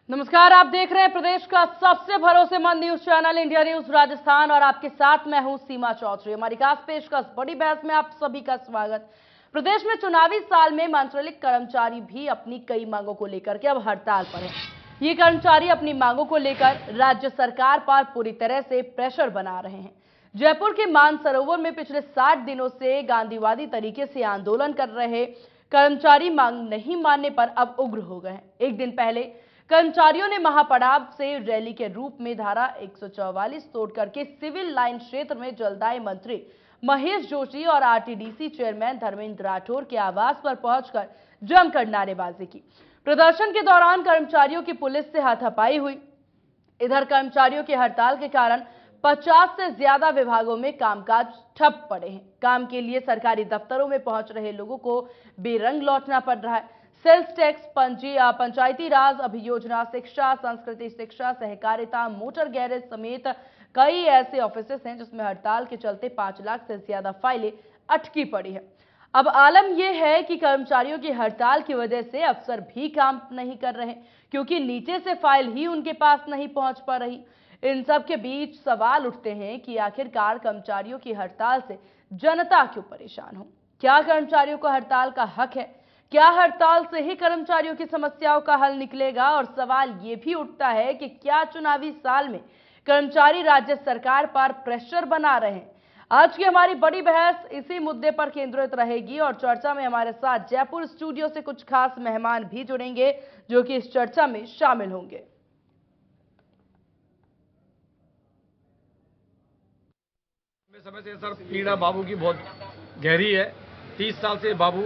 नमस्कार, आप देख रहे हैं प्रदेश का सबसे भरोसेमंद news channel India news Rajasthan और आपके साथ मैं हूं सीमा चौधरी। हमारी खास पेशकश बड़ी बहस में आप सभी का स्वागत। प्रदेश में चुनावी साल में मंत्रालयिक कर्मचारी भी अपनी कई मांगों को लेकर के अब हड़ताल पर हैं। ये कर्मचारी अपनी मांगों को लेकर राज्य सरकार पर पूरी तरह से प्रेशर बना रहे हैं। जयपुर के मानसरोवर में पिछले 60 दिनों से गांधीवादी तरीके से आंदोलन कर रहे कर्मचारी मांग नहीं मानने पर अब उग्र हो गए हैं। एक दिन पहले कर्मचारियों ने महापड़ाव से रैली के रूप में धारा 144 तोड़ करके सिविल लाइन क्षेत्र में जलदाय मंत्री महेश जोशी और आरटीडीसी चेयरमैन धर्मेंद्र राठौर के आवास पर पहुंचकर जमकर नारेबाजी की। प्रदर्शन के दौरान कर्मचारियों की पुलिस से हाथापाई हुई। इधर कर्मचारियों की हड़ताल के कारण 50 से ज्यादा विभागों में कामकाज ठप पड़े हैं। काम के लिए सरकारी दफ्तरों में पहुंच रहे लोगों को बेरंग लौटना पड़ रहा है। सेल्स टैक्स, पंचायती राज अभियोजना, शिक्षा, संस्कृति शिक्षा, सहकारिता, मोटर गैरेज समेत कई ऐसे ऑफिसेस हैं जिसमें हड़ताल के चलते 5 लाख से ज्यादा फाइलें अटकी पड़ी है। अब आलम यह है कि कर्मचारियों की हड़ताल की वजह से अफसर भी काम नहीं कर रहे, क्योंकि नीचे से फाइल ही उनके पास नहीं पहुंच पा रही। इन सब के बीच सवाल उठते हैं कि आखिरकार कर्मचारियों की हड़ताल से जनता क्यों परेशान हो? क्या कर्मचारियों को हड़ताल का हक है? क्या हड़ताल से ही कर्मचारियों की समस्याओं का हल निकलेगा? और सवाल यह भी उठता है कि क्या चुनावी साल में कर्मचारी राज्य सरकार पर प्रेशर बना रहे हैं? आज की हमारी बड़ी बहस इसी मुद्दे पर केंद्रित रहेगी और चर्चा में हमारे साथ जयपुर स्टूडियो से कुछ खास मेहमान भी जुड़ेंगे जो कि इस चर्चा में शामिल होंगे। समय से सर पीड़ा बाबू की बहुत गहरी है। 30 साल से बाबू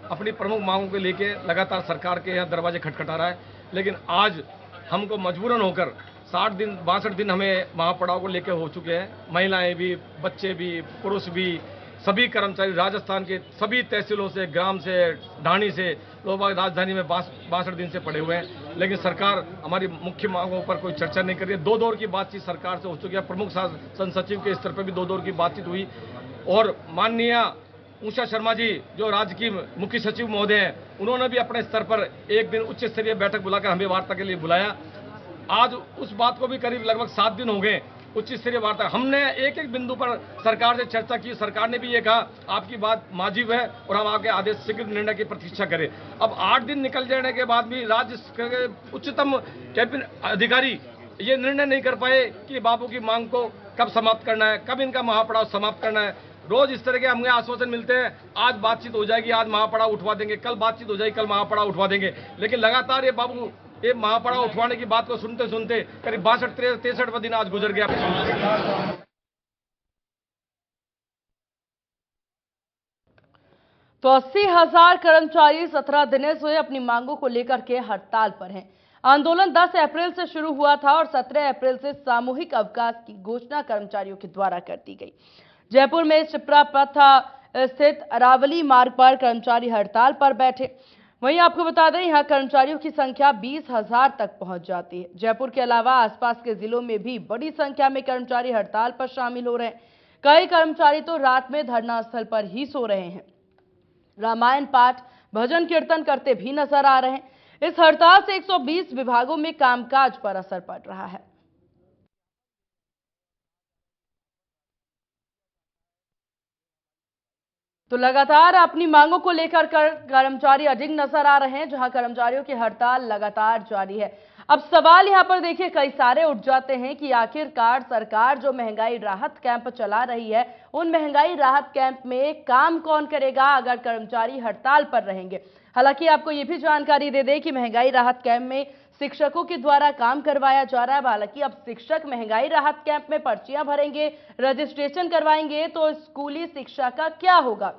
अपनी प्रमुख मांगों को लेके लगातार सरकार के यहाँ दरवाजे खटखटा रहा है, लेकिन आज हमको मजबूरन होकर 62 दिन हमें महापड़ाव को लेकर हो चुके हैं। महिलाएं भी, बच्चे भी, पुरुष भी, सभी कर्मचारी राजस्थान के सभी तहसीलों से, ग्राम से, ढाणी से लोग राजधानी में 62 दिन से पड़े हुए हैं, लेकिन सरकार हमारी मुख्य मांगों पर कोई चर्चा नहीं कर रही है। 2 दौर की बातचीत सरकार से हो चुकी है। प्रमुख शासन सचिव के स्तर पर भी 2 दौर की बातचीत हुई और माननीय उषा शर्मा जी जो राज्य की मुख्य सचिव महोदय हैं, उन्होंने भी अपने स्तर पर एक दिन उच्च स्तरीय बैठक बुलाकर हमें वार्ता के लिए बुलाया। आज उस बात को भी करीब लगभग 7 दिन हो गए उच्च स्तरीय वार्ता। हमने एक एक बिंदु पर सरकार से चर्चा की। सरकार ने भी ये कहा आपकी बात वाजिब है और हम आपके आदेश शीघ्र निर्णय की प्रतीक्षा करें। अब 8 दिन निकल जाने के बाद भी राज्य के उच्चतम कैबिनेट अधिकारी ये निर्णय नहीं कर पाए कि बाबू की मांग को कब समाप्त करना है, कब इनका महापड़ाव समाप्त करना है। रोज इस तरह के हमें आश्वासन मिलते हैं, आज बातचीत हो जाएगी, आज महापड़ाव उठवा देंगे, कल बातचीत हो जाएगी, कल महापड़ाव उठवा देंगे, लेकिन लगातार ये बाबू ये महापड़ाव उठवाने की बात को सुनते सुनते करीब 62-63वां दिन आज गुजर गया। तो 80,000 कर्मचारी 17 दिनों से अपनी मांगों को लेकर के हड़ताल पर हैं। आंदोलन 10 अप्रैल से शुरू हुआ था और 17 अप्रैल से सामूहिक अवकाश की घोषणा कर्मचारियों के द्वारा कर दी गई। जयपुर में शिप्रा पथ स्थित अरावली मार्ग पर कर्मचारी हड़ताल पर बैठे। वहीं आपको बता दें यहां कर्मचारियों की संख्या 20,000 तक पहुंच जाती है। जयपुर के अलावा आसपास के जिलों में भी बड़ी संख्या में कर्मचारी हड़ताल पर शामिल हो रहे हैं। कई कर्मचारी तो रात में धरना स्थल पर ही सो रहे हैं, रामायण पाठ, भजन कीर्तन करते भी नजर आ रहे हैं। इस हड़ताल से 120 विभागों में कामकाज पर असर पड़ रहा है। तो लगातार अपनी मांगों को लेकर कर्मचारी अडिग नजर आ रहे हैं, जहां कर्मचारियों की हड़ताल लगातार जारी है। अब सवाल यहां पर देखिए कई सारे उठ जाते हैं कि आखिरकार सरकार जो महंगाई राहत कैंप चला रही है, उन महंगाई राहत कैंप में काम कौन करेगा अगर कर्मचारी हड़ताल पर रहेंगे। हालांकि आपको यह भी जानकारी दे दें कि महंगाई राहत कैंप में शिक्षकों के द्वारा काम करवाया जा रहा है। हालांकि अब शिक्षक महंगाई राहत कैंप में पर्चियां भरेंगे, रजिस्ट्रेशन करवाएंगे, तो स्कूली शिक्षा का क्या होगा?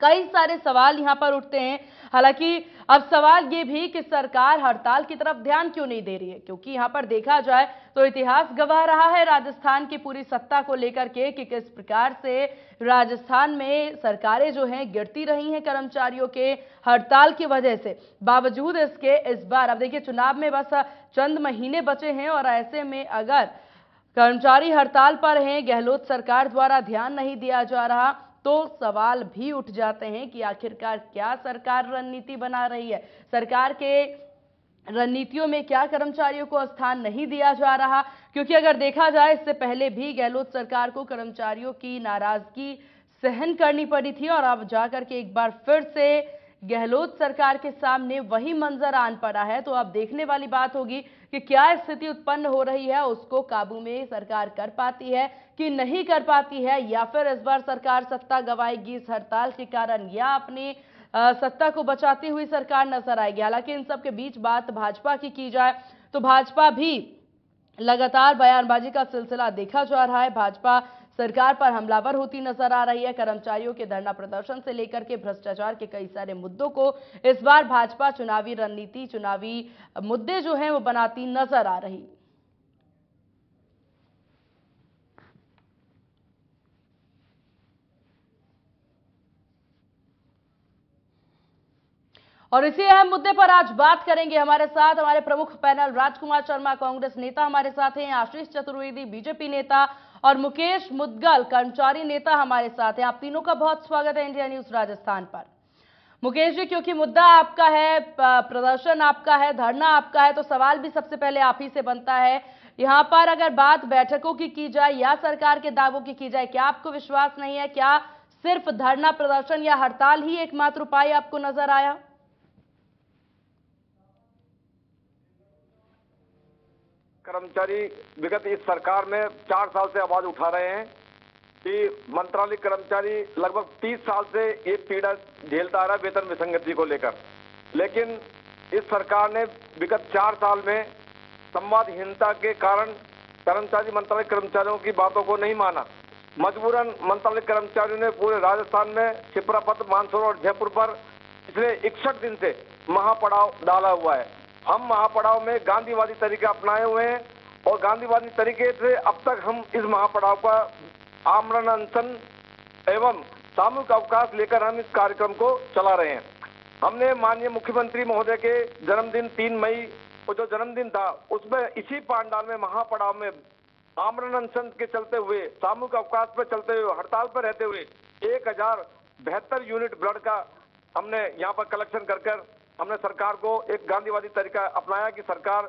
कई सारे सवाल यहां पर उठते हैं। हालांकि अब सवाल यह भी कि सरकार हड़ताल की तरफ ध्यान क्यों नहीं दे रही है, क्योंकि यहां पर देखा जाए तो इतिहास गवाह रहा है राजस्थान की पूरी सत्ता को लेकर के कि किस प्रकार से राजस्थान में सरकारें जो हैं गिरती रही हैं कर्मचारियों के हड़ताल की वजह से। बावजूद इसके इस बार अब देखिए चुनाव में बस चंद महीने बचे हैं और ऐसे में अगर कर्मचारी हड़ताल पर हैं, गहलोत सरकार द्वारा ध्यान नहीं दिया जा रहा, तो सवाल भी उठ जाते हैं कि आखिरकार क्या सरकार रणनीति बना रही है। सरकार के रणनीतियों में क्या कर्मचारियों को स्थान नहीं दिया जा रहा, क्योंकि अगर देखा जाए इससे पहले भी गहलोत सरकार को कर्मचारियों की नाराजगी सहन करनी पड़ी थी और अब जाकर के एक बार फिर से गहलोत सरकार के सामने वही मंजर आन पड़ा है। तो अब देखने वाली बात होगी कि क्या स्थिति उत्पन्न हो रही है, उसको काबू में सरकार कर पाती है कि नहीं कर पाती है, या फिर इस बार सरकार सत्ता गंवाएगी इस हड़ताल के कारण, या अपनी सत्ता को बचाती हुई सरकार नजर आएगी। हालांकि इन सब के बीच बात भाजपा की जाए तो भाजपा भी लगातार बयानबाजी का सिलसिला देखा जा रहा है। भाजपा सरकार पर हमलावर होती नजर आ रही है। कर्मचारियों के धरना प्रदर्शन से लेकर के भ्रष्टाचार के कई सारे मुद्दों को इस बार भाजपा चुनावी रणनीति, चुनावी मुद्दे जो हैं वो बनाती नजर आ रही। और इसी अहम मुद्दे पर आज बात करेंगे। हमारे साथ हमारे प्रमुख पैनल राजकुमार शर्मा कांग्रेस नेता हमारे साथ हैं, आशीष चतुर्वेदी बीजेपी नेता और मुकेश मुद्गल कर्मचारी नेता हमारे साथ हैं। आप तीनों का बहुत स्वागत है इंडिया न्यूज राजस्थान पर। मुकेश जी, क्योंकि मुद्दा आपका है, प्रदर्शन आपका है, धरना आपका है, तो सवाल भी सबसे पहले आप ही से बनता है। यहां पर अगर बात बैठकों की जाए या सरकार के दावों की जाए, क्या आपको विश्वास नहीं है? क्या सिर्फ धरना प्रदर्शन या हड़ताल ही एकमात्र उपाय आपको नजर आया? कर्मचारी विगत इस सरकार में 4 साल से आवाज उठा रहे हैं कि मंत्रालय कर्मचारी लगभग 30 साल से ये पीड़ा झेलता आ रहा है वेतन विसंगति को लेकर। लेकिन इस सरकार ने विगत 4 साल में संवादहीनता के कारण मंत्रालय कर्मचारियों की बातों को नहीं माना। मजबूरन मंत्रालय कर्मचारियों ने पूरे राजस्थान में छिपरापत, मानसरोवर और जयपुर पर पिछले 61 दिन से महापड़ाव डाला हुआ है। हम महापड़ाव में गांधीवादी तरीके अपनाए हुए हैं और गांधीवादी तरीके से अब तक हम इस महापड़ाव का आमरण अनशन एवं सामूहिक अवकाश लेकर हम इस कार्यक्रम को चला रहे हैं। हमने माननीय मुख्यमंत्री महोदय के जन्मदिन 3 मई को जो जन्मदिन था उसमें इसी पांडाल में महापड़ाव में आमरण अनशन के चलते हुए, सामूहिक अवकाश पर चलते हुए, हड़ताल पर रहते हुए 1072 यूनिट ब्लड का हमने यहाँ पर कलेक्शन कर हमने सरकार को एक गांधीवादी तरीका अपनाया कि सरकार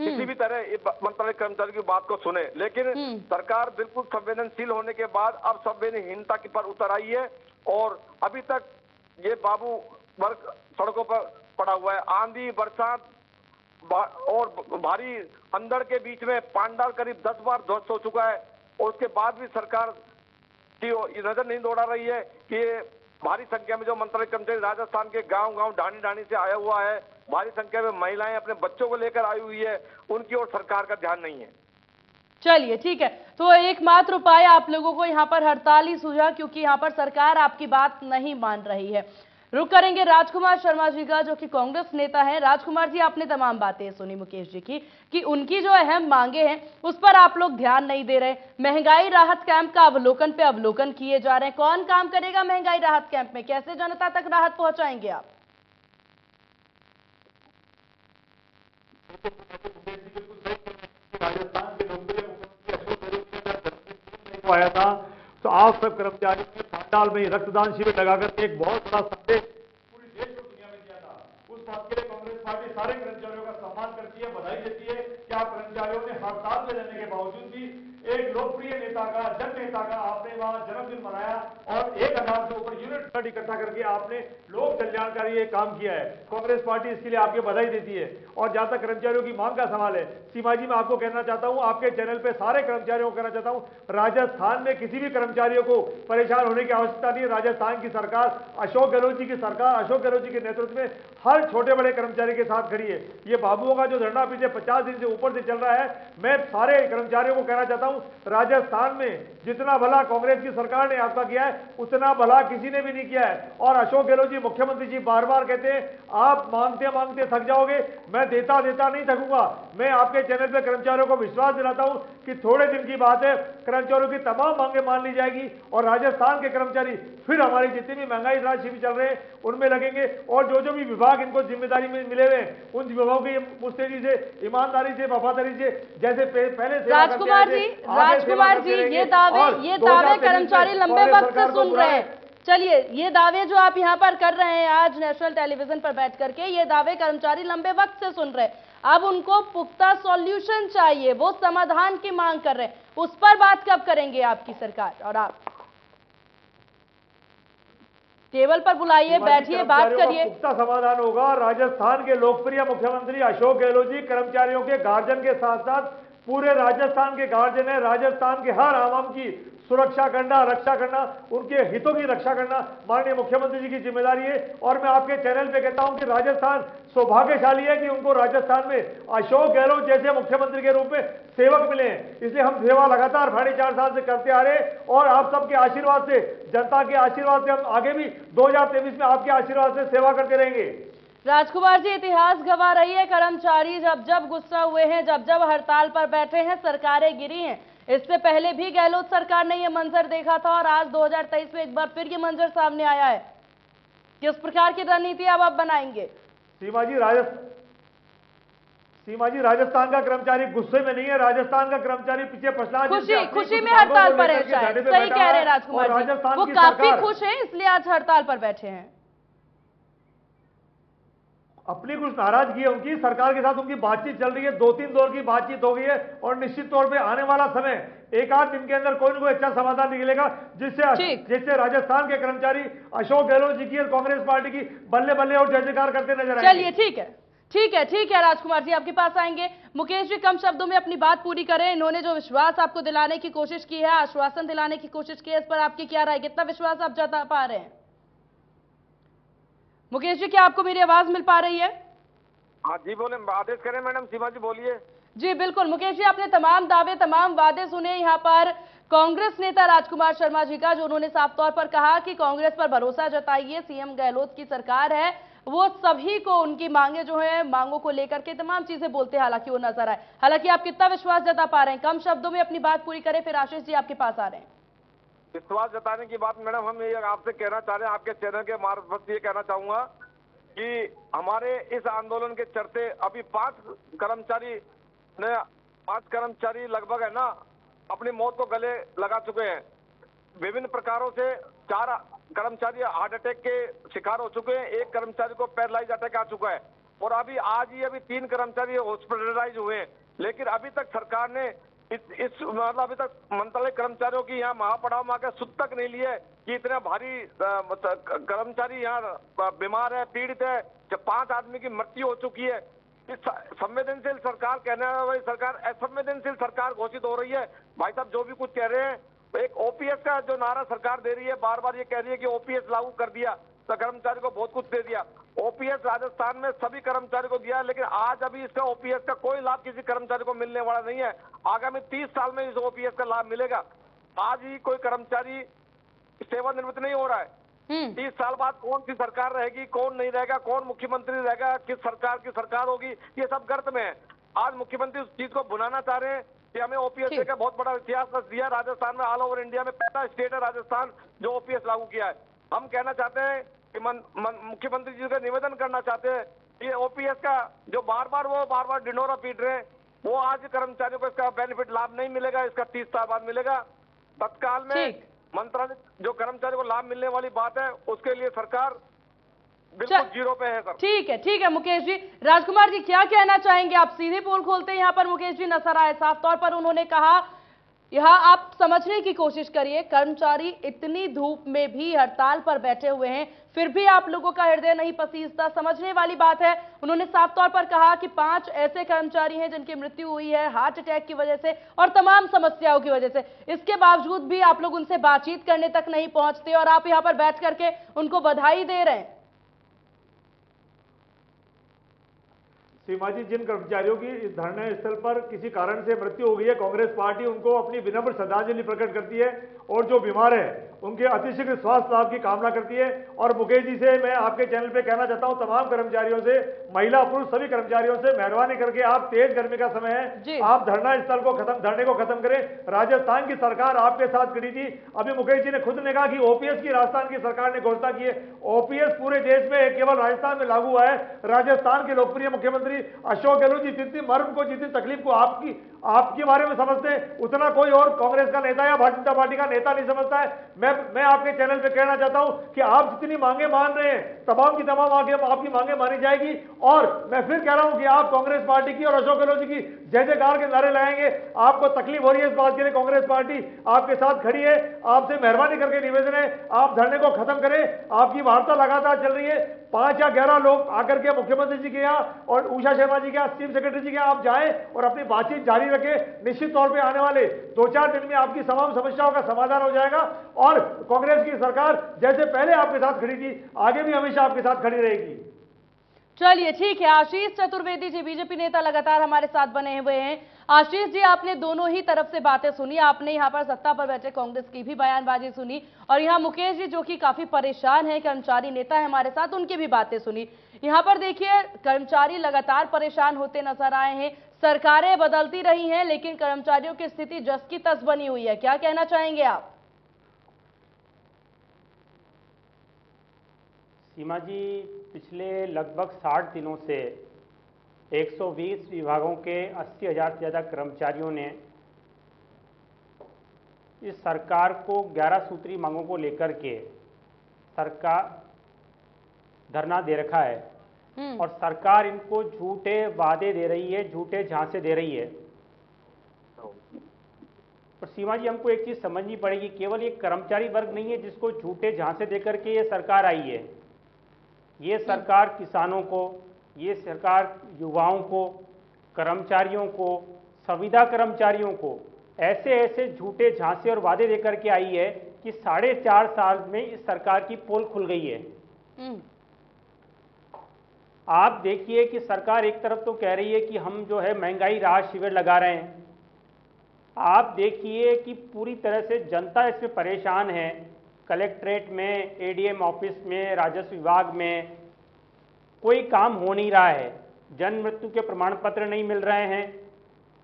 किसी भी तरह मंत्रालय कर्मचारी की बात को सुने। लेकिन सरकार बिल्कुल संवेदनशील होने के बाद अब संवेदनहीनता की पर उतर आई है और अभी तक ये बाबू वर्ग सड़कों पर पड़ा हुआ है। आंधी, बरसात और भारी अंधड़ के बीच में पांडाल करीब 10 बार ध्वस्त हो चुका है और उसके बाद भी सरकार की नजर नहीं दौड़ा रही है कि भारी संख्या में जो मंत्रालय कर्मचारी राजस्थान के गांव-गांव, ढाणी से आया हुआ है, भारी संख्या में महिलाएं अपने बच्चों को लेकर आई हुई है, उनकी ओर सरकार का ध्यान नहीं है। चलिए ठीक है, तो एकमात्र उपाय आप लोगों को यहाँ पर हड़ताल ही सूझा, क्योंकि यहाँ पर सरकार आपकी बात नहीं मान रही है। रुक करेंगे राजकुमार शर्मा जी का, जो कि कांग्रेस नेता हैं। राजकुमार जी, आपने तमाम बातें सुनी मुकेश जी की कि उनकी जो अहम मांगे हैं उस पर आप लोग ध्यान नहीं दे रहे। महंगाई राहत कैंप का अवलोकन पे अवलोकन किए जा रहे हैं। कौन काम करेगा महंगाई राहत कैंप में? कैसे जनता तक राहत पहुंचाएंगे आप? आया था तो आप सब कर्मचारियों ने पांडाल में रक्तदान शिविर लगाकर एक बहुत बड़ा संदेश पूरी देश और दुनिया में दिया था। उस बात के लिए कांग्रेस पार्टी सारे कर्मचारियों का सम्मान करती है, बधाई देती है कि आप कर्मचारियों ने हड़ताल में रहने के बावजूद भी एक लोकप्रिय नेता का, जन नेता का आपने वहां जन्मदिन मनाया और 1000 से ऊपर यूनिट ब्लड इकट्ठा करके आपने लोक कल्याणकारी ये काम किया है। कांग्रेस पार्टी इसके लिए आपकी बधाई देती है। और जहां तक कर्मचारियों की मांग का सवाल है, सीमा जी, मैं आपको कहना चाहता हूं, आपके चैनल पे सारे कर्मचारियों को कहना चाहता हूं, राजस्थान में किसी भी कर्मचारियों को परेशान होने की आवश्यकता नहीं है। राजस्थान की सरकार, अशोक गहलोत जी की सरकार, अशोक गहलोत जी के नेतृत्व में हर छोटे बड़े कर्मचारी के साथ खड़ी है। ये बाबुओं का जो धरना पिछले 50 दिन से ऊपर से चल रहा है, मैं सारे कर्मचारियों को कहना चाहता हूं, राजस्थान में जितना भला कांग्रेस की सरकार ने आपका किया है उतना भला किसी ने भी नहीं किया है। और अशोक गहलोत जी, मुख्यमंत्री जी बार बार कहते हैं आप मांगते मांगते थक जाओगे, मैं देता देता नहीं थकूंगा। मैं आपके चैनल पे कर्मचारियों को विश्वास दिलाता हूं कि थोड़े दिन की बात है, कर्मचारियों की तमाम मांगे मान ली जाएगी और राजस्थान के कर्मचारी फिर हमारी जितनी भी महंगाई राहत शिविर चल रहे हैं उनमें लगेंगे। और जो भी विभाग इनको जिम्मेदारी में मिले हुए हैं उन विभागों की मुस्तैदी से, ईमानदारी से, वफादारी से, जैसे पहले राजकुमार जी, ये दावे कर्मचारी लंबे वक्त से सुन रहे हैं। चलिए, ये दावे जो आप यहाँ पर कर रहे हैं आज नेशनल टेलीविजन पर बैठ करके, ये दावे कर्मचारी लंबे वक्त से सुन रहे हैं। अब उनको पुख्ता सॉल्यूशन चाहिए, वो समाधान की मांग कर रहे हैं। उस पर बात कब करेंगे आपकी सरकार और आप? टेबल पर बुलाइए, बैठिए, बात करिए। पुख्ता समाधान होगा। राजस्थान के लोकप्रिय मुख्यमंत्री अशोक गहलोत जी कर्मचारियों के गार्जियन के साथ साथ पूरे राजस्थान के गार्जियन है। राजस्थान के हर आवाम की सुरक्षा करना, रक्षा करना, उनके हितों की रक्षा करना माननीय मुख्यमंत्री जी की जिम्मेदारी है। और मैं आपके चैनल पे कहता हूं कि राजस्थान सौभाग्यशाली है कि उनको राजस्थान में अशोक गहलोत जैसे मुख्यमंत्री के रूप में सेवक मिले हैं। इसलिए हम सेवा लगातार 4.5 साल से करते आ रहे हैं और आप सबके आशीर्वाद से, जनता के आशीर्वाद से हम आगे भी 2023 में आपके आशीर्वाद से सेवा करते रहेंगे। राजकुमार जी, इतिहास गवाह रही है, कर्मचारी जब जब गुस्सा हुए हैं, जब जब हड़ताल पर बैठे हैं, सरकारें गिरी हैं। इससे पहले भी गहलोत सरकार ने यह मंजर देखा था और आज 2023 में एक बार फिर ये मंजर सामने आया है। किस प्रकार की रणनीति अब आप बनाएंगे? सीमा जी, राजस्थान का कर्मचारी गुस्से में नहीं है। राजस्थान का कर्मचारी पीछे पछला खुशी में हड़ताल पर है शायद। सही कह रहे हैं राजकुमार जी, वो काफी खुश है, इसलिए आज हड़ताल पर बैठे हैं। अपनी कुछ नाराजगी है उनकी, सरकार के साथ उनकी बातचीत चल रही है, 2-3 दौर की बातचीत हो गई है और निश्चित तौर पे आने वाला समय 1-8 दिन के अंदर कोई ना कोई अच्छा समाधान निकलेगा जिससे राजस्थान के कर्मचारी अशोक गहलोत जी की और कांग्रेस पार्टी की बल्ले बल्ले और जय जयकार करते नजर आएंगे। चलिए, ठीक है राजकुमार जी, आपके पास आएंगे। मुकेश जी, कम शब्दों में अपनी बात पूरी करें। इन्होंने जो विश्वास आपको दिलाने की कोशिश की है, आश्वासन दिलाने की कोशिश की है, इस पर आपकी क्या राय? कितना विश्वास आप जता पा रहे हैं? मुकेश जी, क्या आपको मेरी आवाज मिल पा रही है? हाँ जी, बोले, आदेश करें मैडम। सीमा जी बोलिए। जी बिल्कुल। मुकेश जी, आपने तमाम दावे, तमाम वादे सुने यहाँ पर कांग्रेस नेता राजकुमार शर्मा जी का, जो उन्होंने साफ तौर पर कहा कि कांग्रेस पर भरोसा जताइए, सीएम गहलोत की सरकार है, वो सभी को उनकी मांगे जो है, मांगों को लेकर के तमाम चीजें बोलते हैं, हालांकि वो नजर आए। हालांकि आप कितना विश्वास जता पा रहे हैं? कम शब्दों में अपनी बात पूरी करें, फिर आशीष जी आपके पास आ रहे हैं। विश्वास जताने की बात मैडम हम ये आपसे कहना चाह रहे हैं, आपके चैनल के मार्फत से ये कहना चाहूंगा कि हमारे इस आंदोलन के चलते अभी 5 कर्मचारी लगभग है ना अपनी मौत को गले लगा चुके हैं। विभिन्न प्रकारों से 4 कर्मचारी हार्ट अटैक के शिकार हो चुके हैं, 1 कर्मचारी को पैरालाइज अटैक आ चुका है और अभी 3 कर्मचारी हॉस्पिटलाइज हुए हैं। लेकिन अभी तक सरकार ने मतलब अभी तक मंत्रालय कर्मचारियों की यहाँ महापड़ाव माँ के सुध तक नहीं लिए कि इतने भारी कर्मचारी यहाँ बीमार है, पीड़ित है, जब 5 आदमी की मृत्यु हो चुकी है। इस संवेदनशील सरकार कहने वाली सरकार असंवेदनशील सरकार घोषित हो रही है। भाई साहब जो भी कुछ कह रहे हैं, एक ओपीएस का जो नारा सरकार दे रही है, बार बार ये कह रही है कि ओपीएस लागू कर दिया तो कर्मचारी को बहुत कुछ दे दिया। ओपीएस राजस्थान में सभी कर्मचारी को दिया, लेकिन आज अभी इसका ओपीएस का कोई लाभ किसी कर्मचारी को मिलने वाला नहीं है। आगामी 30 साल में इस ओपीएस का लाभ मिलेगा। आज ही कोई कर्मचारी सेवानिवृत्त नहीं हो रहा है। 30 साल बाद कौन सी सरकार रहेगी, कौन नहीं रहेगा, कौन मुख्यमंत्री रहेगा, किस सरकार की सरकार होगी, ये सब गर्त में है। आज मुख्यमंत्री उस चीज को भुनाना चाह रहे हैं कि हमें ओपीएस का बहुत बड़ा इतिहास दिया। राजस्थान में ऑल ओवर इंडिया में पहला स्टेट है राजस्थान जो ओपीएस लागू किया है। हम कहना चाहते हैं कि मुख्यमंत्री जी का निवेदन करना चाहते हैं, ये ओपीएस का जो बार बार डिंडोरा पीट रहे हैं, वो आज कर्मचारियों को इसका बेनिफिट लाभ नहीं मिलेगा, इसका 30 साल बाद मिलेगा। तत्काल में मंत्रालय जो कर्मचारी को लाभ मिलने वाली बात है, उसके लिए सरकार बिल्कुल जीरो पे है सर। ठीक है मुकेश जी। राजकुमार जी, क्या कहना चाहेंगे आप? सीधे पोल खोलते हैं यहाँ पर मुकेश जी नजर आए। साफ तौर पर उन्होंने कहा, यहाँ आप समझने की कोशिश करिए, कर्मचारी इतनी धूप में भी हड़ताल पर बैठे हुए हैं, फिर भी आप लोगों का हृदय नहीं पसीजता। समझने वाली बात है। उन्होंने साफ तौर पर कहा कि 5 ऐसे कर्मचारी हैं जिनकी मृत्यु हुई है हार्ट अटैक की वजह से और तमाम समस्याओं की वजह से। इसके बावजूद भी आप लोग उनसे बातचीत करने तक नहीं पहुंचते और आप यहां पर बैठ करके उनको बधाई दे रहे हैं। सीमा जी, जिन कर्मचारियों की इस धरने स्थल पर किसी कारण से मृत्यु हो गई है, कांग्रेस पार्टी उनको अपनी विनम्र श्रद्धांजलि प्रकट करती है और जो बीमार है उनके अतिशीघ्र स्वास्थ्य लाभ की कामना करती है। और मुकेश जी से मैं आपके चैनल पे कहना चाहता हूं, तमाम कर्मचारियों से, महिला पुरुष सभी कर्मचारियों से मेहरबानी करके, आप तेज गर्मी का समय है, आप धरने को खत्म करें। राजस्थान की सरकार आपके साथ खड़ी थी। अभी मुकेश जी ने खुद ने कहा कि ओपीएस की राजस्थान की सरकार ने घोषणा की है। ओपीएस पूरे देश में केवल राजस्थान में लागू हुआ है। राजस्थान के लोकप्रिय मुख्यमंत्री अशोक गहलोत जी जितनी मर्म को, जितनी तकलीफ को आपके बारे में समझते हैं, उतना कोई और कांग्रेस का नेता या भारतीय जनता पार्टी का नेता नहीं समझता है। मैं आपके चैनल पे कहना चाहता हूं कि आप जितनी मांगे मान रहे हैं, तमाम की तमाम आपकी मांगे मानी जाएगी। और मैं फिर कह रहा हूं कि आप कांग्रेस पार्टी की और अशोक गहलोत जी की जय जयकार के नारे लगाएंगे। आपको तकलीफ हो रही है इस बात के लिए, कांग्रेस पार्टी आपके साथ खड़ी है। आपसे मेहरबानी करके निवेदन है, आप धरने को खत्म करें। आपकी वार्ता लगातार चल रही है, 5 या 11 लोग आकर के मुख्यमंत्री जी के यहाँ और उषा शर्मा जी के यहाँ, चीफ सेक्रेटरी जी के यहाँ आप जाएं और अपनी बातचीत जारी रखें। निश्चित तौर पे आने वाले 2-4 दिन में आपकी तमाम समस्याओं का समाधान हो जाएगा और कांग्रेस की सरकार जैसे पहले आपके साथ खड़ी थी, आगे भी हमेशा आपके साथ खड़ी रहेगी। चलिए ठीक है। आशीष चतुर्वेदी जी, बीजेपी नेता, लगातार हमारे साथ बने हुए हैं। आशीष जी, आपने दोनों ही तरफ से बातें सुनी। आपने यहाँ पर सत्ता पर बैठे कांग्रेस की भी बयानबाजी सुनी और यहाँ मुकेश जी जो कि काफी परेशान है, कर्मचारी नेता है हमारे साथ, उनकी भी बातें सुनी। यहाँ पर देखिए, कर्मचारी लगातार परेशान होते नजर आए हैं। सरकारें बदलती रही हैं लेकिन कर्मचारियों की स्थिति जस की तस बनी हुई है। क्या कहना चाहेंगे आप? सीमा जी, पिछले लगभग 60 दिनों से 120 विभागों के 80,000 से ज़्यादा कर्मचारियों ने इस सरकार को 11 सूत्री मांगों को लेकर के सरकार धरना दे रखा है और सरकार इनको झूठे वादे दे रही है, झूठे झांसे दे रही है। और सीमा जी, हमको एक चीज़ समझनी पड़ेगी, केवल ये कर्मचारी वर्ग नहीं है जिसको झूठे झांसे दे करके ये सरकार आई है। ये सरकार किसानों को, ये सरकार युवाओं को, कर्मचारियों को, संविदा कर्मचारियों को ऐसे ऐसे झूठे झांसे और वादे देकर के आई है कि 4.5 साल में इस सरकार की पोल खुल गई है। आप देखिए कि सरकार एक तरफ तो कह रही है कि हम जो है महंगाई राहत शिविर लगा रहे हैं। आप देखिए कि पूरी तरह से जनता इसमें परेशान है। कलेक्ट्रेट में, एडीएम ऑफिस में, राजस्व विभाग में कोई काम हो नहीं रहा है। जन्म मृत्यु के प्रमाण पत्र नहीं मिल रहे हैं,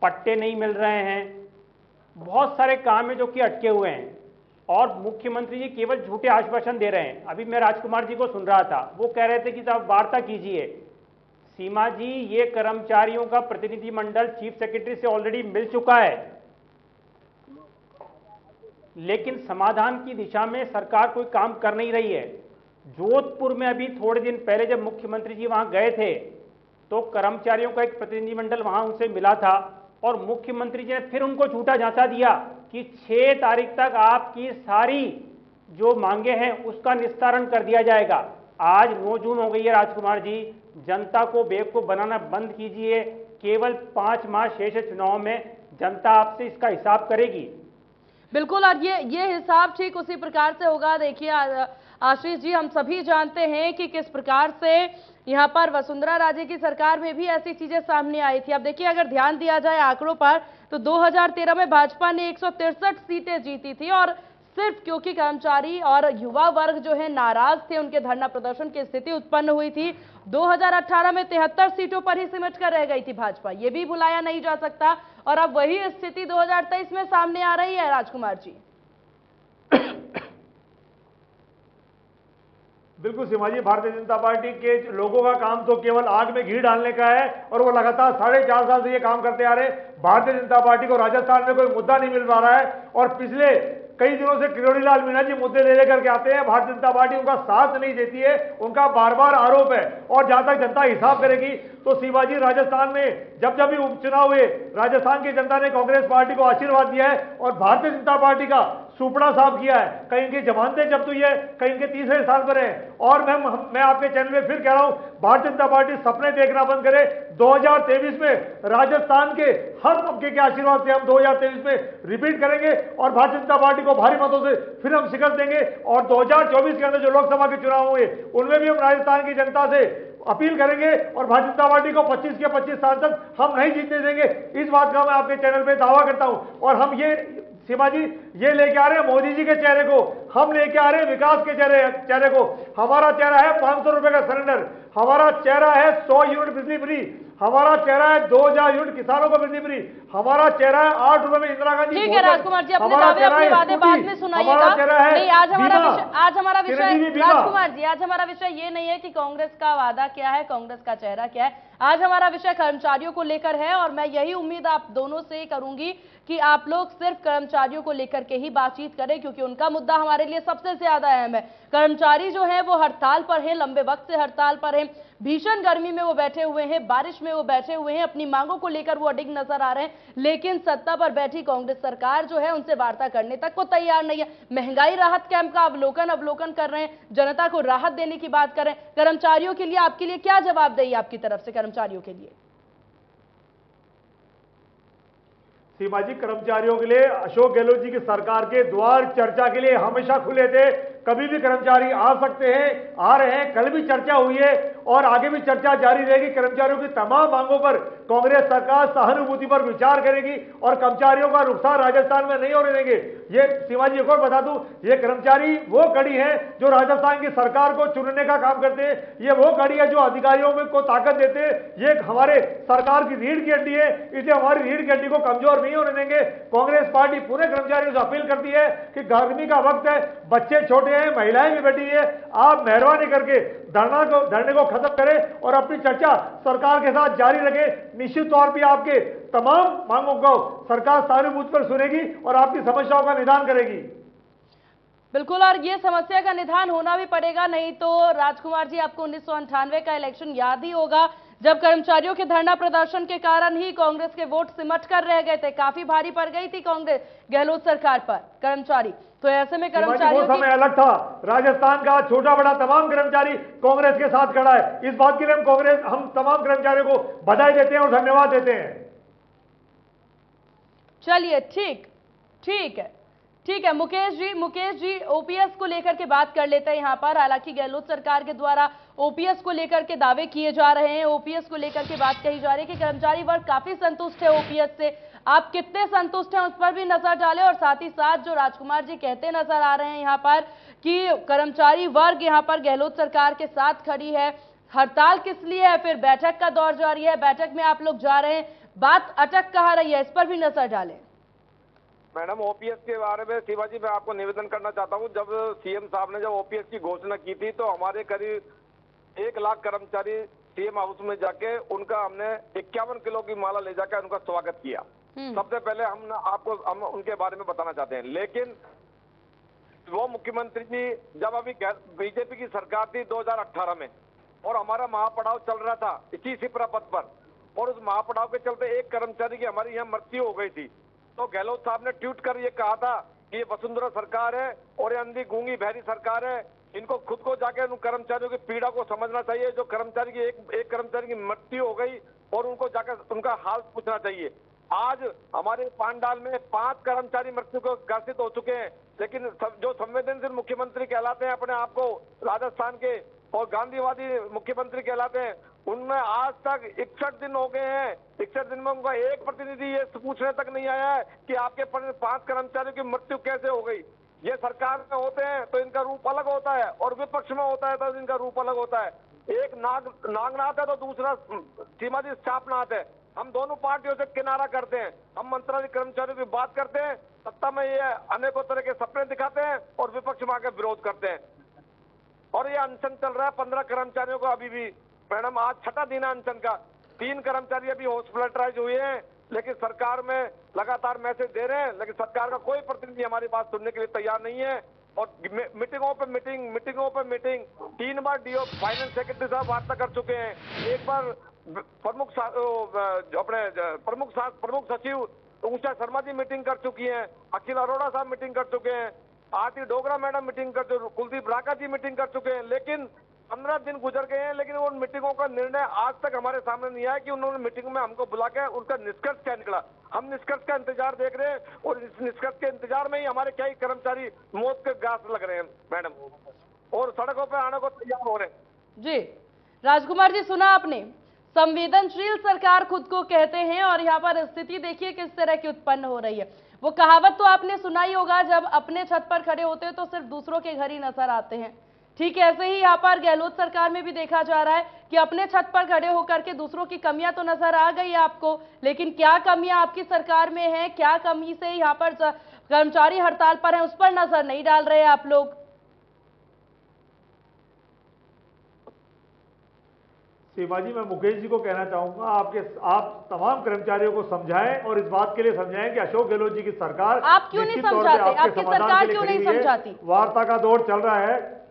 पट्टे नहीं मिल रहे हैं, बहुत सारे काम है जो कि अटके हुए हैं और मुख्यमंत्री जी केवल झूठे आश्वासन दे रहे हैं। अभी मैं राजकुमार जी को सुन रहा था, वो कह रहे थे कि साहब वार्ता कीजिए। सीमा जी, ये कर्मचारियों का प्रतिनिधिमंडल चीफ सेक्रेटरी से ऑलरेडी मिल चुका है, लेकिन समाधान की दिशा में सरकार कोई काम कर नहीं रही है। जोधपुर में अभी थोड़े दिन पहले जब मुख्यमंत्री जी वहां गए थे तो कर्मचारियों का एक प्रतिनिधिमंडल वहां उनसे मिला था और मुख्यमंत्री जी ने फिर उनको झूठा झांसा दिया कि 6 तारीख तक आपकी सारी जो मांगे हैं उसका निस्तारण कर दिया जाएगा। आज 9 जून हो गई है राजकुमार जी, जनता को बेवकूफ बनाना बंद कीजिए। केवल 5 माह शेष है चुनाव में, जनता आपसे इसका हिसाब करेगी। बिल्कुल, और ये हिसाब ठीक उसी प्रकार से होगा। देखिए आशीष जी, हम सभी जानते हैं कि किस प्रकार से यहाँ पर वसुंधरा राजे की सरकार में भी ऐसी चीजें सामने आई थी। अब देखिए, अगर ध्यान दिया जाए आंकड़ों पर तो 2013 में भाजपा ने 163 सीटें जीती थी और सिर्फ क्योंकि कर्मचारी और युवा वर्ग जो है नाराज थे, उनके धरना प्रदर्शन की स्थिति उत्पन्न हुई थी। 2018 में 73 सीटों पर ही सिमट कर रह गई थी भाजपा, ये भी भुलाया नहीं जा सकता। और अब वही स्थिति 2023 में सामने आ रही है राजकुमार जी। बिल्कुल सीमा जी, भारतीय जनता पार्टी के लोगों का काम तो केवल आग में घी डालने का है और वो लगातार 4.5 साल से ये काम करते आ रहे। भारतीय जनता पार्टी को राजस्थान में कोई मुद्दा नहीं मिल पा रहा है और पिछले कई दिनों से किरोड़ी लाल मीणा जी मुद्दे ले लेकर के आते हैं। भारतीय जनता पार्टी उनका साथ नहीं देती है, उनका बार बार आरोप है। और जहां तक जनता हिसाब करेगी तो शिवाजी, राजस्थान में जब जब भी उपचुनाव हुए, राजस्थान की जनता ने कांग्रेस पार्टी को आशीर्वाद दिया है और भारतीय जनता पार्टी का सुपड़ा साफ किया है। कहीं इनकी जमानतें जब्त हुई है, कहीं इनके तीसरे स्थान पर है। और मैं आपके चैनल में फिर कह रहा हूं, भारतीय जनता पार्टी सपने देखना बंद करे। 2023 में राजस्थान के हर तबके के आशीर्वाद से हम 2023 में रिपीट करेंगे और भारतीय जनता पार्टी को भारी मतों से फिर हम शिकस्त देंगे। और 2024 के अंदर जो लोकसभा के चुनाव हुए उनमें भी हम राजस्थान की जनता से अपील करेंगे और भारतीय जनता पार्टी को 25 के 25 सांसद हम नहीं जीतने देंगे। इस बात का मैं आपके चैनल पे दावा करता हूं। और हम ये सीमा जी, ये लेके आ रहे हैं मोदी जी के चेहरे को, हम लेके आ रहे हैं विकास के चेहरे को। हमारा चेहरा है 500 रुपए का सिलेंडर, हमारा चेहरा है 100 यूनिट बिजली फ्री, हमारा चेहरा है 2000 यूनिट किसानों को बिजली फ्री, हमारा चेहरा है 8 रुपए में इंदिरा गांधी। ठीक है राजकुमार जी, अपने दावे अपने वादे बाद में सुनाइएगा। नहीं, आज हमारा विषय राजकुमार जी, आज हमारा विषय ये नहीं है कि कांग्रेस का वादा क्या है, कांग्रेस का चेहरा क्या है। आज हमारा विषय कर्मचारियों को लेकर है और मैं यही उम्मीद आप दोनों से करूंगी कि आप लोग सिर्फ कर्मचारियों को लेकर के ही बातचीत करें, क्योंकि उनका मुद्दा हमारे लिए सबसे ज्यादा अहम है। कर्मचारी जो है वो हड़ताल पर है, लंबे वक्त से हड़ताल पर है, भीषण गर्मी में वो बैठे हुए हैं, बारिश में वो बैठे हुए हैं, अपनी मांगों को लेकर वो अडिग नजर आ रहे हैं, लेकिन सत्ता पर बैठी कांग्रेस सरकार जो है उनसे वार्ता करने तक को तैयार नहीं है। महंगाई राहत कैंप का अवलोकन कर रहे हैं, जनता को राहत देने की बात कर रहे हैं। कर्मचारियों के लिए आपके लिए क्या जवाबदेही आपकी तरफ से कर्मचारियों के लिए? सीमा जी, कर्मचारियों के लिए अशोक गहलोत जी की सरकार के द्वार चर्चा के लिए हमेशा खुले थे। कभी भी कर्मचारी आ सकते हैं, आ रहे हैं, कल भी चर्चा हुई है और आगे भी चर्चा जारी रहेगी। कर्मचारियों की तमाम मांगों पर कांग्रेस सरकार सहानुभूति पर विचार करेगी और कर्मचारियों का रुखसार राजस्थान में नहीं होने देंगे। ये सीमा जी एक और बता दूं, ये कर्मचारी वो कड़ी है जो राजस्थान की सरकार को चुनने का काम करते हैं, ये वो कड़ी है जो अधिकारियों में को ताकत देते हैं। ये हमारे सरकार की रीढ़ की हड्डी है, इसलिए हमारी रीढ़ की हड्डी को कमजोर नहीं होने देंगे। कांग्रेस पार्टी पूरे कर्मचारियों से अपील करती है कि गर्मी का वक्त है, बच्चे छोटे हैं, महिलाएं भी बैठी है, आप मेहरबानी करके धरने को खत्म करें और अपनी चर्चा सरकार के साथ जारी रखें। निश्चित तौर पर आपके तमाम मांगों को सरकार सहानुभूति पर सुनेगी और आपकी समस्याओं का निदान करेगी। बिल्कुल, और ये समस्या का निदान होना भी पड़ेगा। नहीं तो राजकुमार जी, आपको 1998 का इलेक्शन याद ही होगा, जब कर्मचारियों के धरना प्रदर्शन के कारण ही कांग्रेस के वोट सिमट कर रह गए थे। काफी भारी पड़ गई थी कांग्रेस गहलोत सरकार पर कर्मचारी। तो ऐसे में कर्मचारियों वो समय अलग था। राजस्थान का छोटा बड़ा तमाम कर्मचारी कांग्रेस के साथ खड़ा है। इस बात के लिए हम तमाम कर्मचारियों को बधाई देते हैं और धन्यवाद देते हैं। चलिए, ठीक है मुकेश जी, ओपीएस को लेकर के बात कर लेते हैं यहाँ पर। हालांकि गहलोत सरकार के द्वारा ओपीएस को लेकर के दावे किए जा रहे हैं, ओपीएस को लेकर के बात कही जा रही है कि कर्मचारी वर्ग काफी संतुष्ट है ओपीएस से। आप कितने संतुष्ट हैं उस पर भी नजर डालें, और साथ ही साथ जो राजकुमार जी कहते नजर आ रहे हैं यहाँ पर कि कर्मचारी वर्ग यहाँ पर गहलोत सरकार के साथ खड़ी है, हड़ताल किस लिए है, फिर बैठक का दौर जारी है, बैठक में आप लोग जा रहे हैं, बात अटक कहाँ रही है, इस पर भी नजर डालें। मैडम, ओपीएस के बारे में शिवाजी मैं आपको निवेदन करना चाहता हूं। जब सीएम साहब ने जब ओपीएस की घोषणा की थी तो हमारे करीब 1 लाख कर्मचारी सीएम हाउस में जाके उनका हमने 51 किलो की माला ले जाकर उनका स्वागत किया। सबसे पहले हम उनके बारे में बताना चाहते हैं। लेकिन वो मुख्यमंत्री जी जब अभी बीजेपी की सरकार थी 2018 में और हमारा महापड़ाव चल रहा था इसी सिपरा पथ पर, और उस महापड़ाव के चलते एक कर्मचारी की हमारी यहाँ मृत्यु हो गई थी, तो गहलोत साहब ने ट्वीट कर ये कहा था कि ये वसुंधरा सरकार है और ये अंधी गूंगी बहरी सरकार है, इनको खुद को जाके उन कर्मचारियों की पीड़ा को समझना चाहिए। जो कर्मचारी की एक कर्मचारी की मृत्यु हो गई और उनको जाकर उनका हाल पूछना चाहिए। आज हमारे पांडाल में 5 कर्मचारी मृत्यु को ग्रसित हो चुके हैं, लेकिन जो संवेदनशील मुख्यमंत्री कहलाते हैं अपने आप को राजस्थान के और गांधीवादी मुख्यमंत्री कहलाते हैं, उनमें आज तक 61 दिन हो गए हैं। 61 दिन में उनका एक प्रतिनिधि ये पूछने तक नहीं आया है कि आपके 5 कर्मचारियों की मृत्यु कैसे हो गई। ये सरकार में होते हैं तो इनका रूप अलग होता है और विपक्ष में होता है तो इनका रूप अलग होता है। एक नागनाथ है तो दूसरा सीमा जी चापनाथ है। हम दोनों पार्टियों से किनारा करते हैं। हम मंत्रालय कर्मचारियों की बात करते हैं, सत्ता में ये अनेकों तरह के सपने दिखाते हैं और विपक्ष में आकर विरोध करते हैं। और ये अनशन चल रहा है 15 कर्मचारियों का अभी भी। मैडम, आज 6ठा दिन है अनशन का। 3 कर्मचारी अभी हॉस्पिटलाइज हुए हैं, लेकिन सरकार में लगातार मैसेज दे रहे हैं, लेकिन सरकार का कोई प्रतिनिधि हमारी बात सुनने के लिए तैयार नहीं है। और मीटिंगों पे मीटिंग 3 बार डीओ फाइनेंस सेक्रेटरी साहब वार्ता कर चुके हैं। एक बार प्रमुख सचिव ऊषा शर्मा जी मीटिंग कर चुकी हैं, अखिल अरोड़ा साहब मीटिंग कर चुके हैं, आरती डोगरा मैडम मीटिंग कर चुके, कुलदीप राका जी मीटिंग कर चुके हैं। लेकिन 15 दिन गुजर गए हैं, लेकिन उन मीटिंगों का निर्णय आज तक हमारे सामने नहीं आया कि उन्होंने मीटिंग में हमको बुला के उनका निष्कर्ष क्या निकला। हम निष्कर्ष का इंतजार देख रहे हैं और इस निष्कर्ष के इंतजार में ही हमारे कई कर्मचारी मौत के घास लग रहे हैं मैडम, और सड़कों पर आने को तैयार हो रहे हैं। जी राजकुमार जी, सुना आपने, संवेदनशील सरकार खुद को कहते हैं और यहाँ पर स्थिति देखिए किस तरह की उत्पन्न हो रही है। वो कहावत तो आपने सुना ही होगा, जब अपने छत पर खड़े होते हैं तो सिर्फ दूसरों के घर ही नजर आते हैं। ठीक है, ऐसे ही यहाँ पर गहलोत सरकार में भी देखा जा रहा है कि अपने छत पर खड़े होकर के दूसरों की कमियां तो नजर आ गई है आपको, लेकिन क्या कमियां आपकी सरकार में है, क्या कमी से यहाँ पर कर्मचारी हड़ताल पर हैं, उस पर नजर नहीं डाल रहे आप लोग। सीमा जी, मैं मुकेश जी को कहना चाहूंगा, आप तमाम कर्मचारियों को समझाएं और इस बात के लिए समझाएं कि अशोक गहलोत जी की सरकार आप क्यों नहीं समझाते, आपकी सरकार क्यों नहीं समझाती? वार्ता का दौर चल रहा है,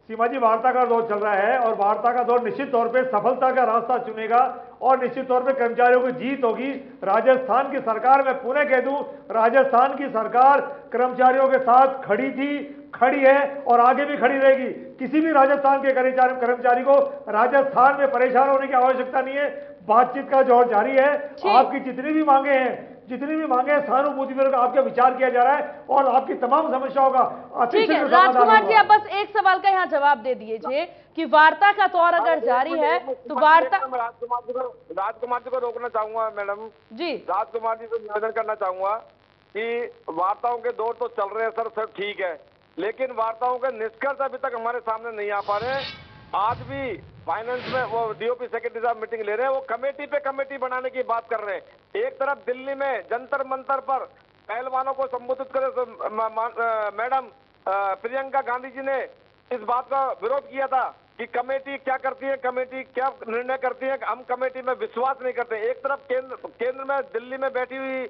सीमा जी, वार्ता का दौर चल रहा है और वार्ता का दौर निश्चित तौर पे सफलता का रास्ता चुनेगा और निश्चित तौर पे कर्मचारियों की जीत होगी। राजस्थान की सरकार, मैं पुनः कह दूं, राजस्थान की सरकार कर्मचारियों के साथ खड़ी थी, खड़ी है और आगे भी खड़ी रहेगी। किसी भी राजस्थान के कर्मचारी को राजस्थान में परेशान होने की आवश्यकता नहीं है। बातचीत का दौर जारी है। आपकी जितनी भी मांगे हैं, सहानुभूति में आपका विचार किया जा रहा है और आपकी तमाम समस्याओं का ठीक है। राजकुमार जी, आप बस एक सवाल का यहाँ जवाब दे दीजिए कि वार्ता का दौर अगर जारी है तो वार्ता, राजकुमार जी को रोकना चाहूंगा मैडम जी, राजकुमार जी को निवेदन करना चाहूंगा कि वार्ताओं के दौर तो चल रहे हैं सर, सब ठीक है, लेकिन वार्ताओं के निष्कर्ष अभी तक हमारे सामने नहीं आ पा रहे हैं। आज भी फाइनेंस में वो डीओपी सेक्रेटरी साहब मीटिंग ले रहे हैं, वो कमेटी पे कमेटी बनाने की बात कर रहे हैं। एक तरफ दिल्ली में जंतर मंतर पर पहलवानों को संबोधित कर मैडम प्रियंका गांधी जी ने इस बात का विरोध किया था कि कमेटी क्या करती है, कमेटी क्या निर्णय करती है, हम कमेटी में विश्वास नहीं करते। एक तरफ केंद्र में दिल्ली में बैठी हुई